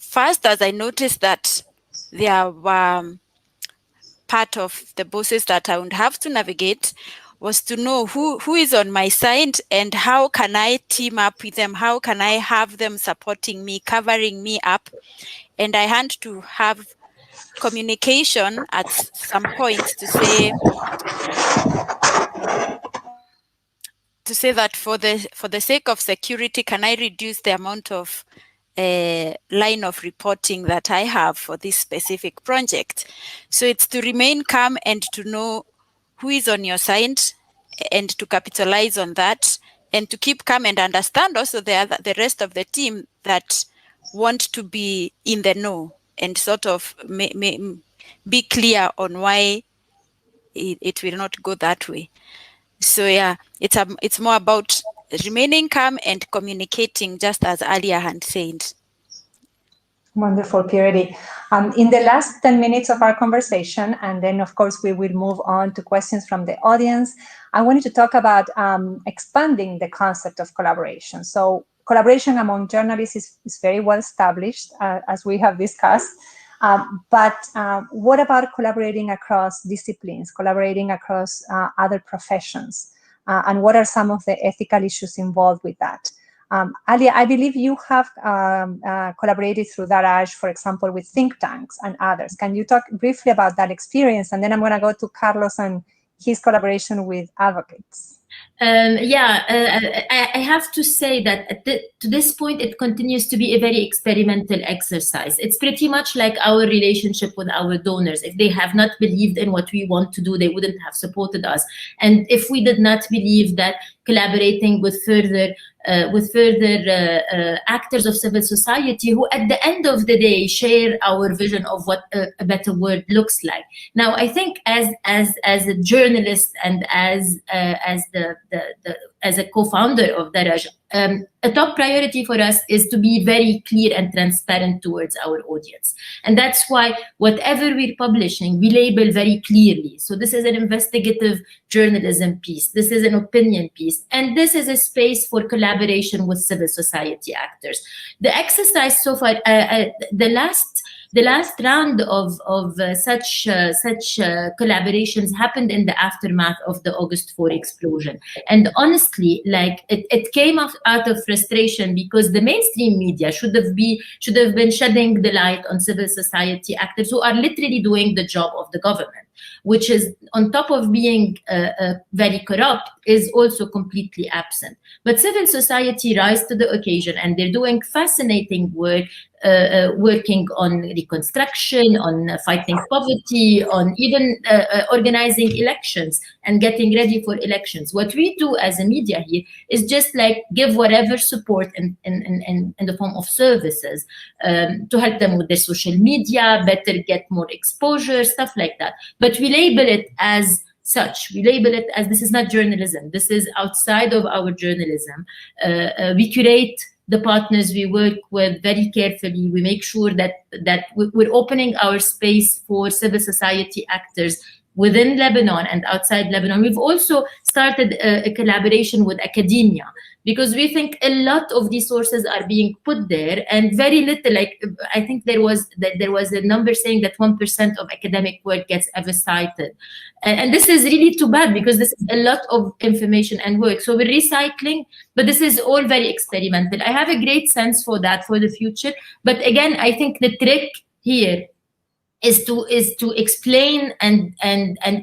fast as I noticed that there were part of the bosses that I would have to navigate, was to know who is on my side and how can I team up with them, how can I have them supporting me, covering me up. And I had to have communication at some point to say that for the sake of security, can I reduce the amount of line of reporting that I have for this specific project? So it's to remain calm and to know who is on your side and to capitalize on that, and to keep calm and understand also the rest of the team that want to be in the know and sort of be clear on why it will not go that way. So yeah, it's more about remaining calm and communicating, just as Alia had said. Wonderful, Purity. In the last 10 minutes of our conversation, and then of course we will move on to questions from the audience, I wanted to talk about expanding the concept of collaboration. So collaboration among journalists is very well established, as we have discussed. But what about collaborating across disciplines, collaborating across other professions? And what are some of the ethical issues involved with that? Alia, I believe you have collaborated through Daraj, for example, with think tanks and others. Can you talk briefly about that experience? And then I'm going to go to Carlos and his collaboration with advocates. I have to say that to this point, it continues to be a very experimental exercise. It's pretty much like our relationship with our donors. If they have not believed in what we want to do, they wouldn't have supported us. And if we did not believe that collaborating with further actors of civil society who at the end of the day share our vision of what a better world looks like. Now, I think as a journalist and as a co-founder of Daraj, a top priority for us is to be very clear and transparent towards our audience. And that's why whatever we're publishing, we label very clearly. So this is an investigative journalism piece. This is an opinion piece. And this is a space for collaboration with civil society actors. The exercise so far, the last round of such collaborations happened in the aftermath of the August 4 explosion. And honestly, like it came out of frustration because the mainstream media should have been shedding the light on civil society actors who are literally doing the job of the government, which is, on top of being very corrupt, is also completely absent. But civil society rise to the occasion, and they're doing fascinating work, working on reconstruction, on fighting poverty, on even organizing elections and getting ready for elections. What we do as a media here is just like give whatever support in the form of services to help them with their social media, better get more exposure, stuff like that. But we label it as such. We label it as this is not journalism. This is outside of our journalism. We curate the partners we work with very carefully. We make sure that we're opening our space for civil society actors within Lebanon and outside Lebanon. We've also started a collaboration with academia because we think a lot of resources are being put there and very little, like I think there was a number saying that 1% of academic work gets ever cited. And this is really too bad because this is a lot of information and work. So we're recycling, but this is all very experimental. I have a great sense for that for the future. But again, I think the trick here is to explain and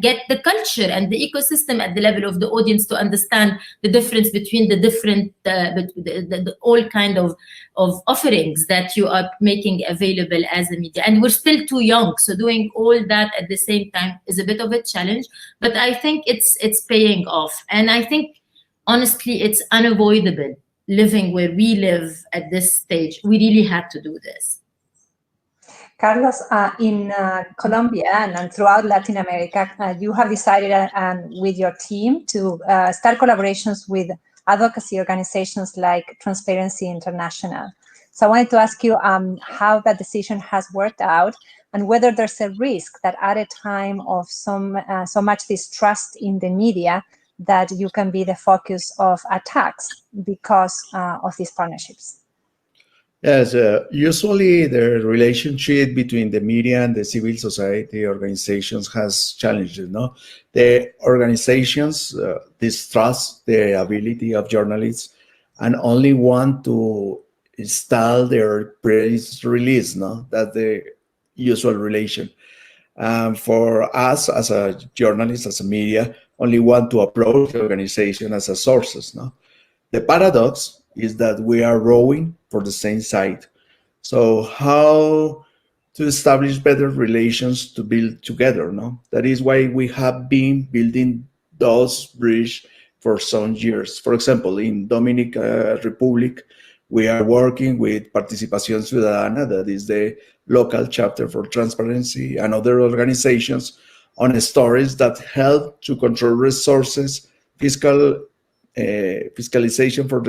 get the culture and the ecosystem at the level of the audience to understand the difference between the different the all kind of offerings that you are making available as a media. And we're still too young, so doing all that at the same time is a bit of a challenge, but I think it's paying off. And I think honestly it's unavoidable living where we live at this stage, we really had to do this. Carlos, in Colombia and throughout Latin America, you have decided with your team to start collaborations with advocacy organizations like Transparency International. So I wanted to ask you how that decision has worked out and whether there's a risk that at a time of so much distrust in the media that you can be the focus of attacks because of these partnerships. Yes, usually the relationship between the media and the civil society organizations has challenges. No, the organizations distrust the ability of journalists and only want to install their press release. No, that's the usual relation. For us as a journalist, as a media, only want to approach the organization as a sources. No, the paradox is that we are rowing for the same side. So how to establish better relations to build together, no? That is why we have been building those bridges for some years. For example, in Dominican Republic, we are working with Participación Ciudadana, that is the local chapter for transparency, and other organizations on stories that help to control resources, fiscalization for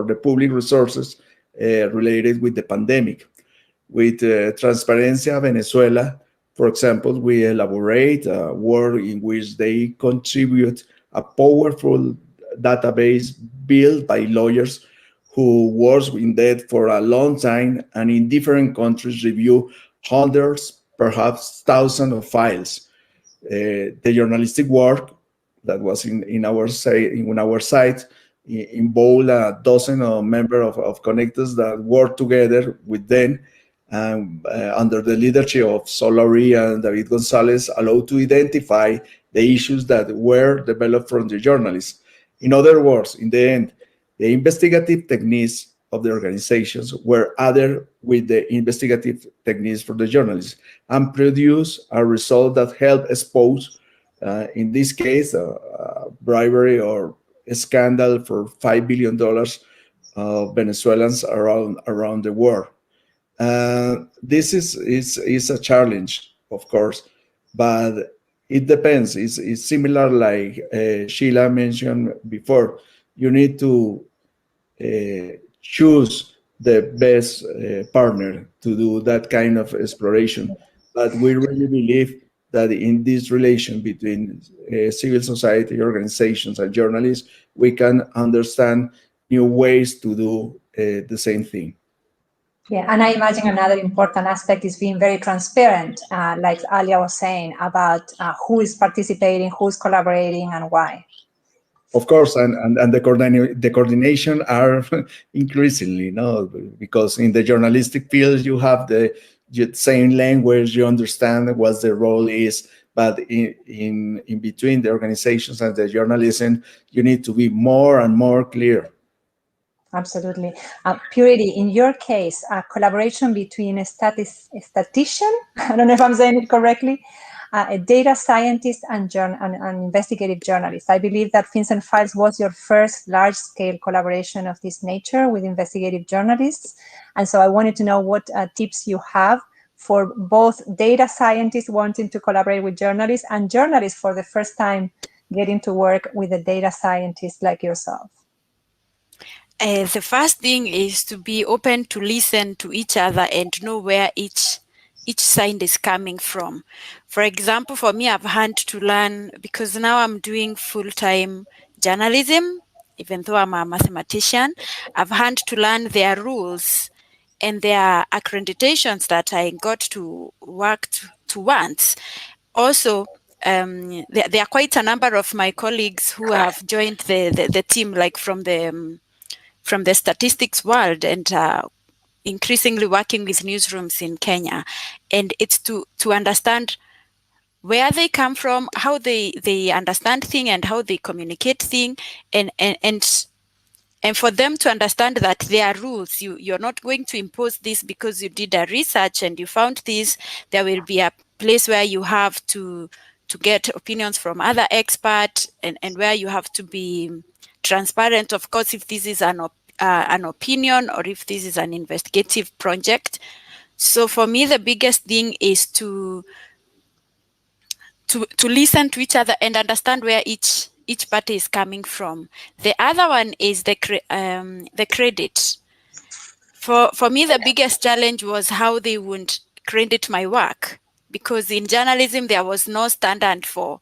the public resources related with the pandemic. With Transparencia Venezuela, for example, we elaborate a work in which they contribute a powerful database built by lawyers who worked in that for a long time and in different countries review hundreds, perhaps thousands of files. The journalistic work that was in our site involved a dozen of members of CONNECTAS that worked together with them under the leadership of Solari and David Gonzalez, allowed to identify the issues that were developed from the journalists. In other words, in the end, the investigative techniques of the organizations were added with the investigative techniques for the journalists and produce a result that helped expose, in this case, bribery or a scandal for $5 billion of Venezuelans around the world. This is a challenge, of course, but it depends. It's similar like Scilla mentioned before. You need to choose the best partner to do that kind of exploration. But we really believe that in this relation between civil society organizations and journalists, we can understand new ways to do the same thing. Yeah, and I imagine another important aspect is being very transparent, like Alia was saying, about who is participating, who's collaborating, and why. Of course, and the coordination are increasingly, because in the journalistic field you have the same language, you understand what the role is, but in between the organizations and the journalism, you need to be more and more clear. Absolutely. Purity, in your case, a collaboration between a statistician, I don't know if I'm saying it correctly, a data scientist and an investigative journalist. I believe that FinCEN Files was your first large-scale collaboration of this nature with investigative journalists. And so I wanted to know what tips you have for both data scientists wanting to collaborate with journalists and journalists for the first time getting to work with a data scientist like yourself. The first thing is to be open to listen to each other and know where each side is coming from. For example, for me, I've had to learn, because now I'm doing full-time journalism, even though I'm a mathematician, I've had to learn their rules and their accreditations that I got to work towards. Also, there are quite a number of my colleagues who have joined the team, like from the statistics world, and increasingly working with newsrooms in Kenya. And it's to understand where they come from, how they understand things and how they communicate things, and for them to understand that there are rules. You're not going to impose this because you did a research and you found this. There will be a place where you have to get opinions from other experts, and where you have to be transparent. Of course, if this is an an opinion or if this is an investigative project. So for me, the biggest thing is to listen to each other and understand where each party is coming from. The other one is the credit. For me, the biggest challenge was how they would credit my work, because in journalism there was no standard for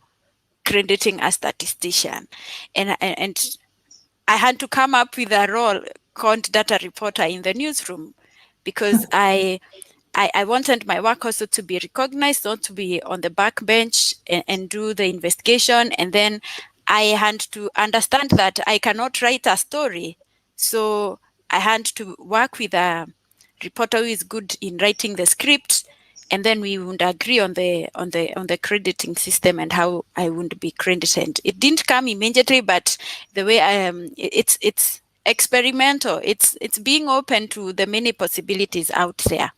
crediting a statistician, and I had to come up with a role called data reporter in the newsroom, because I wanted my work also to be recognized, not to be on the back bench and do the investigation. And then I had to understand that I cannot write a story. So I had to work with a reporter who is good in writing the script, and then we would agree on the crediting system and how I would be credited. It didn't come immediately, but the way it's experimental. It's being open to the many possibilities out there.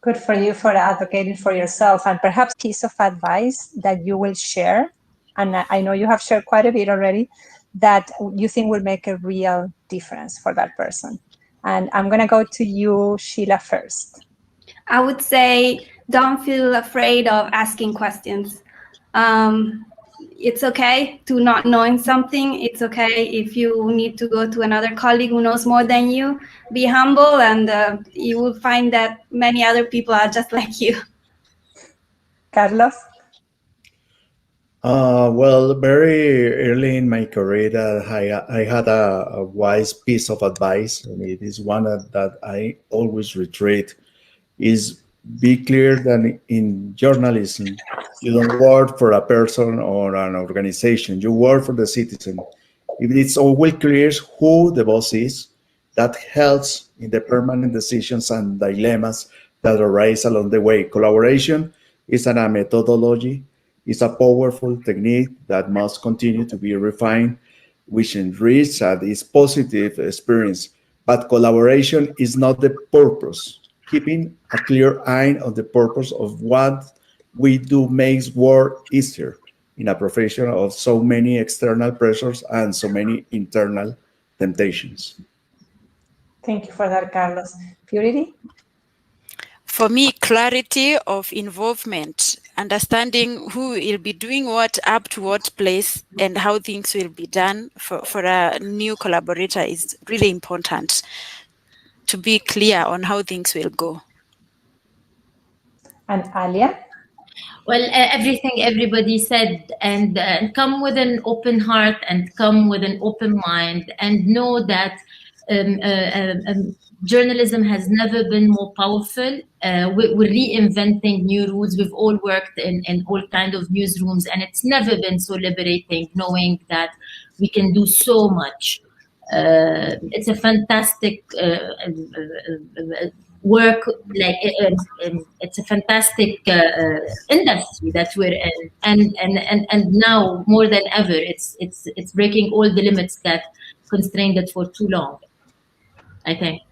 Good for you for advocating for yourself, and perhaps a piece of advice that you will share, and I know you have shared quite a bit already, that you think will make a real difference for that person. And I'm going to go to you, Scilla, first. I would say don't feel afraid of asking questions. It's okay to not knowing something. It's okay if you need to go to another colleague who knows more than you. Be humble, and you will find that many other people are just like you. Carlos? Well, very early in my career, I had a wise piece of advice, and it is one that I always retreat, is be clear that in journalism, you don't work for a person or an organization, you work for the citizen. If it's always clear who the boss is, that helps in the permanent decisions and dilemmas that arise along the way. Collaboration is a methodology, is a powerful technique that must continue to be refined, which enriches this positive experience. But collaboration is not the purpose. Keeping a clear eye on the purpose of what we do makes work easier in a profession of so many external pressures and so many internal temptations. Thank you for that, Carlos. Purity? For me, clarity of involvement, understanding who will be doing what, up to what place, and how things will be done for a new collaborator is really important, to be clear on how things will go. And Alia? Well, everything everybody said, and come with an open heart and come with an open mind, and know that journalism has never been more powerful. We're reinventing new rules. We've all worked in all kinds of newsrooms, and it's never been so liberating knowing that we can do so much. It's a fantastic work, like it's a fantastic industry that we're in, and now more than ever, it's breaking all the limits that constrained it for too long, I think.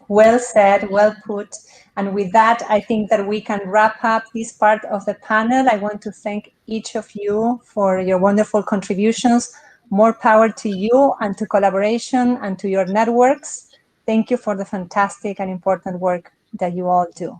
Well said, well put. And with that, I think that we can wrap up this part of the panel. I want to thank each of you for your wonderful contributions. More power to you and to collaboration and to your networks. Thank you for the fantastic and important work that you all do.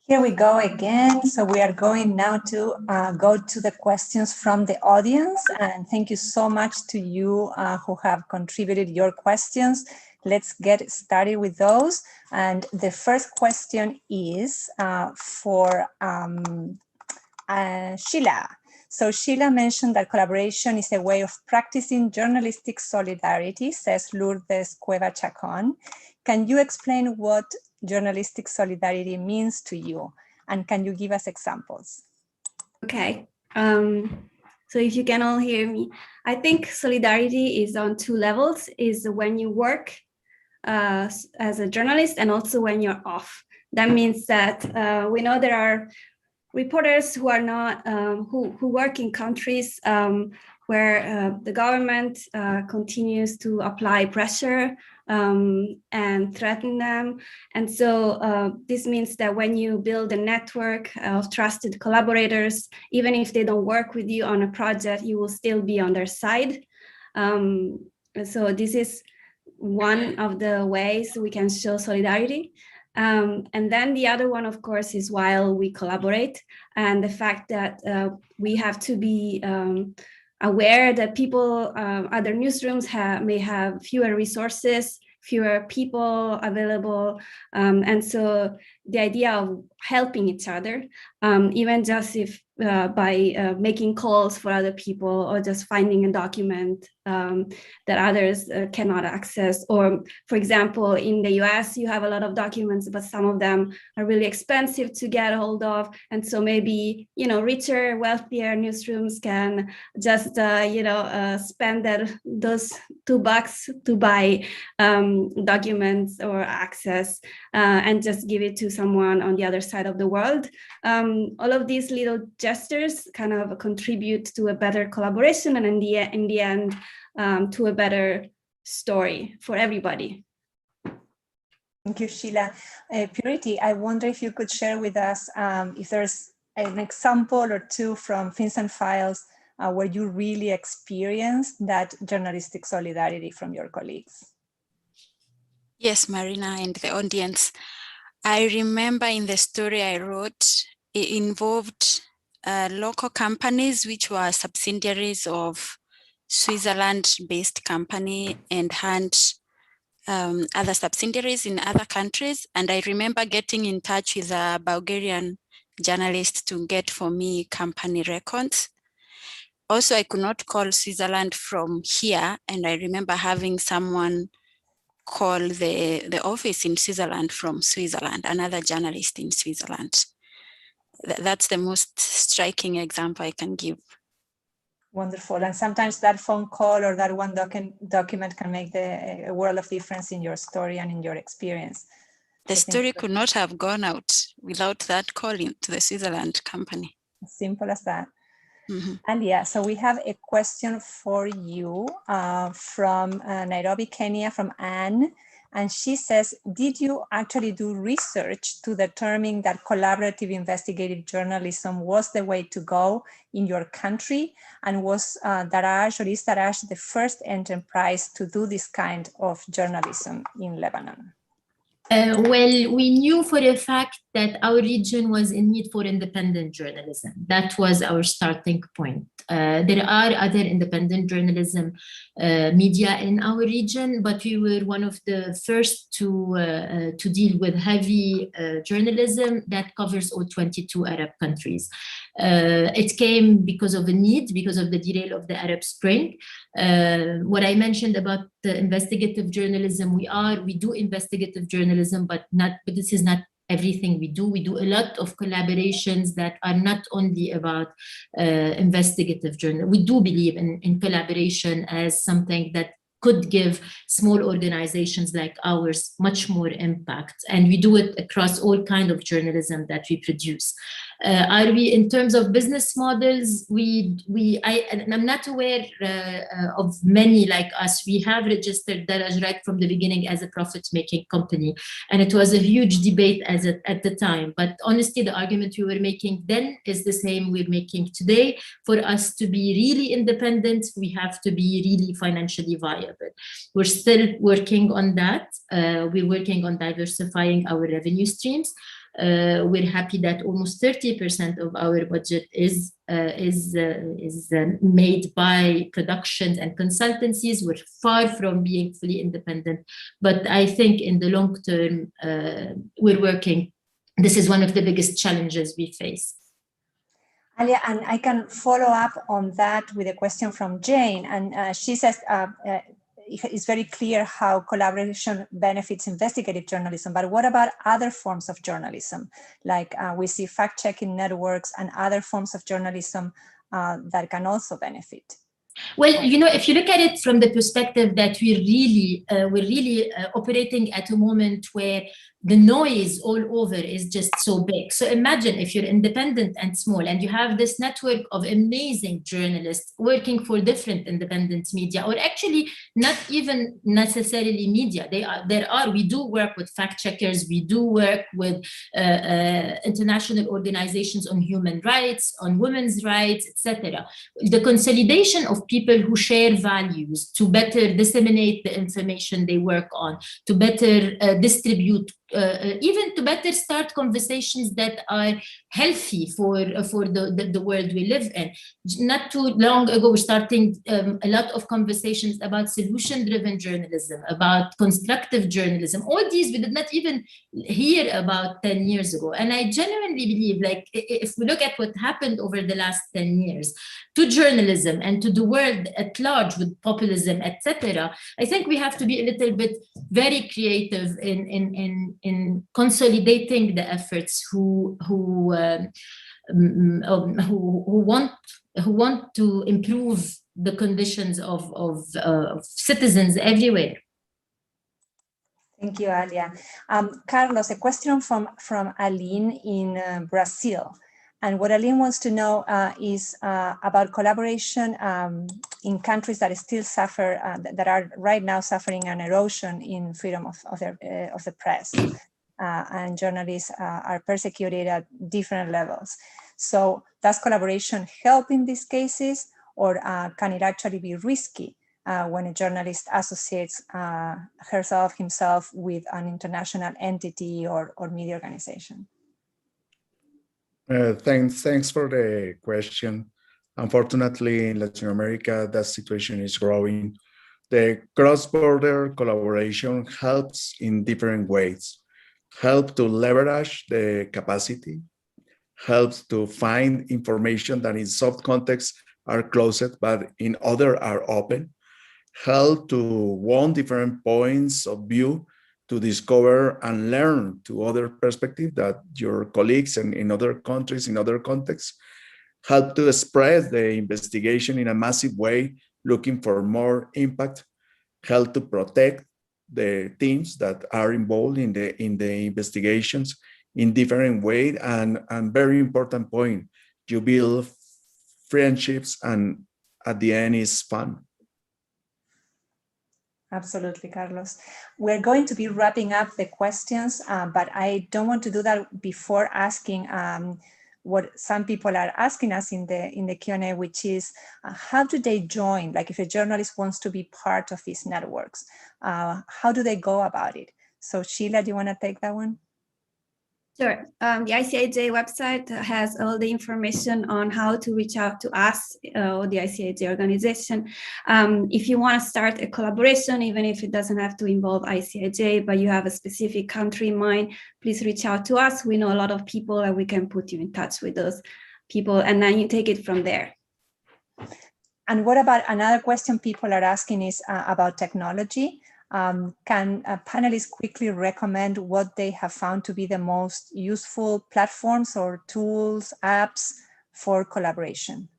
Here we go again. So we are going now to go to the questions from the audience. And thank you so much to you who have contributed your questions. Let's get started with those. And the first question is for Scilla. So Scilla mentioned that collaboration is a way of practicing journalistic solidarity, says Lourdes Cueva Chacon. Can you explain what journalistic solidarity means to you? And can you give us examples? Okay. So if you can all hear me, I think solidarity is on two levels, is when you work as a journalist and also when you're off. That means that we know there are reporters who are not, who work in countries where the government continues to apply pressure and threaten them. And so this means that when you build a network of trusted collaborators, even if they don't work with you on a project, you will still be on their side. So this is one of the ways we can show solidarity. And then the other one, of course, is while we collaborate, and the fact that we have to be aware that people, other newsrooms may have fewer resources, fewer people available. And so the idea of helping each other, even just if by making calls for other people or just finding a document that others cannot access. Or, for example, in the US, you have a lot of documents, but some of them are really expensive to get a hold of. And so maybe, richer, wealthier newsrooms can just, spend those $2 to buy documents or access and just give it to someone on the other side of the world. All of these little gestures kind of contribute to a better collaboration, and in the end, to a better story for everybody. Thank you, Scilla. Purity, I wonder if you could share with us if there's an example or two from Fins and Files where you really experienced that journalistic solidarity from your colleagues. Yes, Marina and the audience. I remember in the story I wrote, it involved local companies which were subsidiaries of Switzerland-based company and had other subsidiaries in other countries. And I remember getting in touch with a Bulgarian journalist to get for me company records. Also, I could not call Switzerland from here. And I remember having someone call the office in Switzerland from Switzerland, another journalist in Switzerland. That's the most striking example I can give. Wonderful. And sometimes that phone call or that one document can make a world of difference in your story and in your experience. The story could not have gone out without that calling to the Switzerland company. As simple as that. Mm-hmm. Alia, so we have a question for you from Nairobi, Kenya, from Anne. And she says, did you actually do research to determine that collaborative investigative journalism was the way to go in your country? And was Daraj, or is Daraj the first enterprise to do this kind of journalism in Lebanon? Well, we knew for a fact that our region was in need for independent journalism. That was our starting point. There are other independent journalism media in our region, but we were one of the first to deal with heavy journalism that covers all 22 Arab countries. It came because of a need, because of the derail of the Arab Spring. What I mentioned about the investigative journalism, we do investigative journalism, but this is not everything we do. We do a lot of collaborations that are not only about investigative journalism. We do believe in collaboration as something that could give small organizations like ours much more impact. And we do it across all kinds of journalism that we produce. Are we, in terms of business models, I'm not aware of many like us. We have registered Daraj right from the beginning as a profit-making company. And it was a huge debate at the time. But honestly, the argument we were making then is the same we're making today. For us to be really independent, we have to be really financially viable. We're still working on that. We're working on diversifying our revenue streams. We're happy that almost 30% of our budget is made by productions and consultancies. We're far from being fully independent, but I think in the long term, we're working. This is one of the biggest challenges we face. Alia, and I can follow up on that with a question from Jane, and she says, it's very clear how collaboration benefits investigative journalism, but what about other forms of journalism? Like we see fact-checking networks and other forms of journalism that can also benefit. Well, you know, if you look at it from the perspective that we're really operating at a moment where the noise all over is just so big. So imagine if you're independent and small and you have this network of amazing journalists working for different independent media, or actually not even necessarily media. We do work with fact checkers, we do work with international organizations on human rights, on women's rights, etc. The consolidation of people who share values to better disseminate the information they work on, to better distribute, even to better start conversations that are healthy for the world we live in. Not too long ago, we're starting a lot of conversations about solution-driven journalism, about constructive journalism. All these we did not even hear about 10 years ago. And I genuinely believe, like, if we look at what happened over the last 10 years to journalism and to the world at large with populism, etc., I think we have to be a little bit very creative in consolidating the efforts who want to improve the conditions of citizens everywhere. Thank you, Alia. Carlos, a question from Aline in Brazil. And what Aline wants to know is about collaboration in countries that still suffer, that are right now suffering an erosion in freedom of the press. And journalists are persecuted at different levels. So does collaboration help in these cases, or can it actually be risky when a journalist associates himself with an international entity or media organization? Thanks for the question. Unfortunately, in Latin America, that situation is growing. The cross-border collaboration helps in different ways. Help to leverage the capacity, helps to find information that in soft contexts are closed, but in other are open, help to want different points of view to discover and learn to other perspectives that your colleagues and in other countries, in other contexts, help to spread the investigation in a massive way, looking for more impact, help to protect the teams that are involved in the investigations in different ways, and very important point, you build friendships, and at the end is fun. Absolutely, Carlos. We're going to be wrapping up the questions, but I don't want to do that before asking what some people are asking us in the Q&A, which is how do they join? Like if a journalist wants to be part of these networks, how do they go about it? So Scilla, do you want to take that one? Sure. The ICIJ website has all the information on how to reach out to us or the ICIJ organization. If you want to start a collaboration, even if it doesn't have to involve ICIJ, but you have a specific country in mind, please reach out to us. We know a lot of people and we can put you in touch with those people, and then you take it from there. And what about another question people are asking is about technology. Can panelists quickly recommend what they have found to be the most useful platforms or tools, apps for collaboration?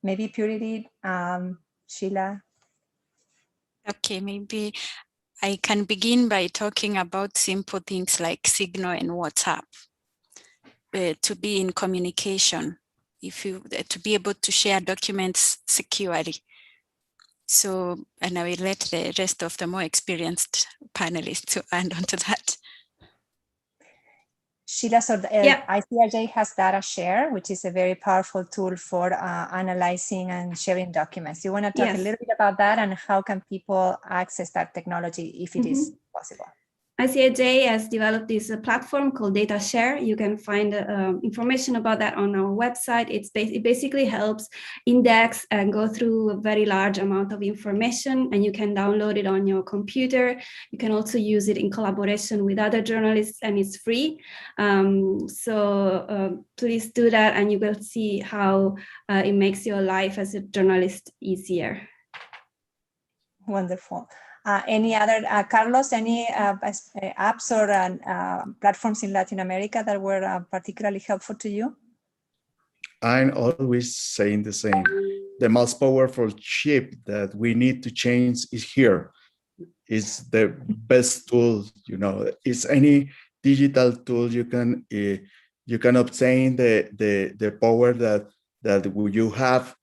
Maybe Purity, Scilla? Okay, maybe I can begin by talking about simple things like Signal and WhatsApp to be in communication, to be able to share documents securely. So, and I will let the rest of the more experienced panelists to add on to that. Scilla, so ICIJ has data share, which is a very powerful tool for analyzing and sharing documents. You want to talk a little bit about that and how can people access that technology if it is possible? ICIJ has developed this platform called Data Share. You can find information about that on our website. It basically helps index and go through a very large amount of information, and you can download it on your computer. You can also use it in collaboration with other journalists, and it's free. So please do that, and you will see how it makes your life as a journalist easier. Wonderful. Any other, Carlos, any apps or platforms in Latin America that were particularly helpful to you? I'm always saying the same. the most powerful chip that we need to change is here. Is the best tool, is any digital tool you can obtain the power that you have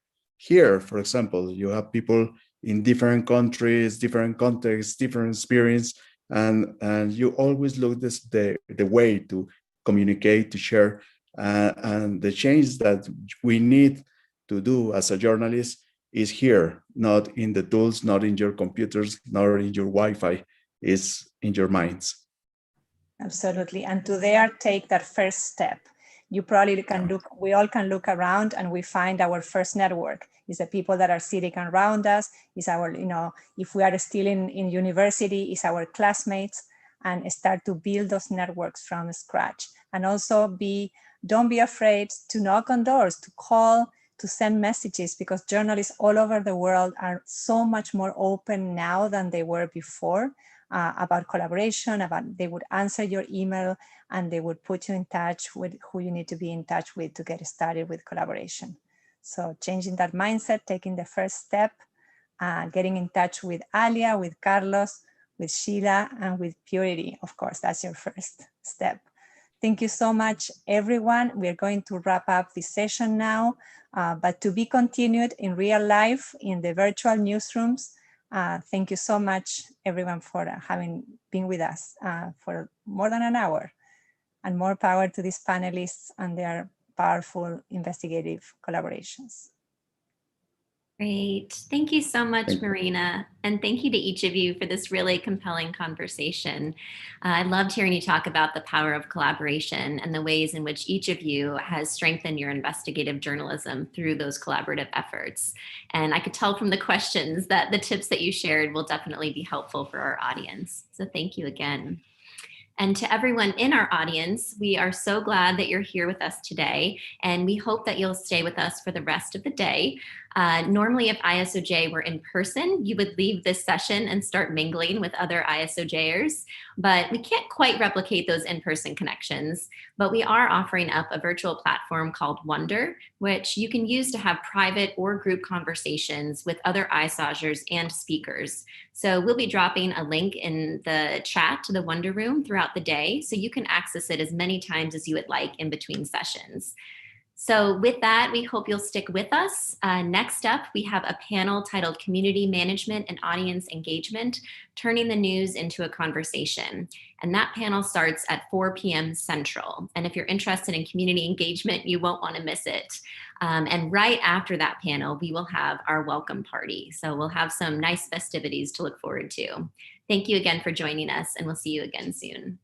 here. For example, you have people in different countries, different contexts, different experience, and you always look the way to communicate, to share, and the change that we need to do as a journalist is here, not in the tools, not in your computers, not in your Wi-Fi, is in your minds. Absolutely. And to take that first step. You probably can we all can look around and we find our first network. Is the people that are sitting around us, is our, if we are still in university, is our classmates, and start to build those networks from scratch. And also don't be afraid to knock on doors, to call, to send messages, because journalists all over the world are so much more open now than they were before about collaboration, they would answer your email and they would put you in touch with who you need to be in touch with to get started with collaboration. So changing that mindset, taking the first step, getting in touch with Alia, with Carlos, with Scilla, and with Purity, of course, that's your first step. Thank you so much, everyone. We are going to wrap up this session now, but to be continued in real life in the virtual newsrooms. Thank you so much, everyone, for having been with us for more than an hour, and more power to these panelists and their powerful investigative collaborations. Great. Thank you so much, Marina. And thank you to each of you for this really compelling conversation. I loved hearing you talk about the power of collaboration and the ways in which each of you has strengthened your investigative journalism through those collaborative efforts. And I could tell from the questions that the tips that you shared will definitely be helpful for our audience. So thank you again. And to everyone in our audience, we are so glad that you're here with us today, and we hope that you'll stay with us for the rest of the day. Normally, if ISOJ were in person, you would leave this session and start mingling with other ISOJers, but we can't quite replicate those in-person connections. But we are offering up a virtual platform called Wonder, which you can use to have private or group conversations with other ISOJers and speakers. So we'll be dropping a link in the chat to the Wonder Room throughout the day, so you can access it as many times as you would like in between sessions. So with that, we hope you'll stick with us. Next up, we have a panel titled Community Management and Audience Engagement, Turning the News into a Conversation. And that panel starts at 4 p.m. Central. And if you're interested in community engagement, you won't want to miss it. And right after that panel, we will have our welcome party. So we'll have some nice festivities to look forward to. Thank you again for joining us, and we'll see you again soon.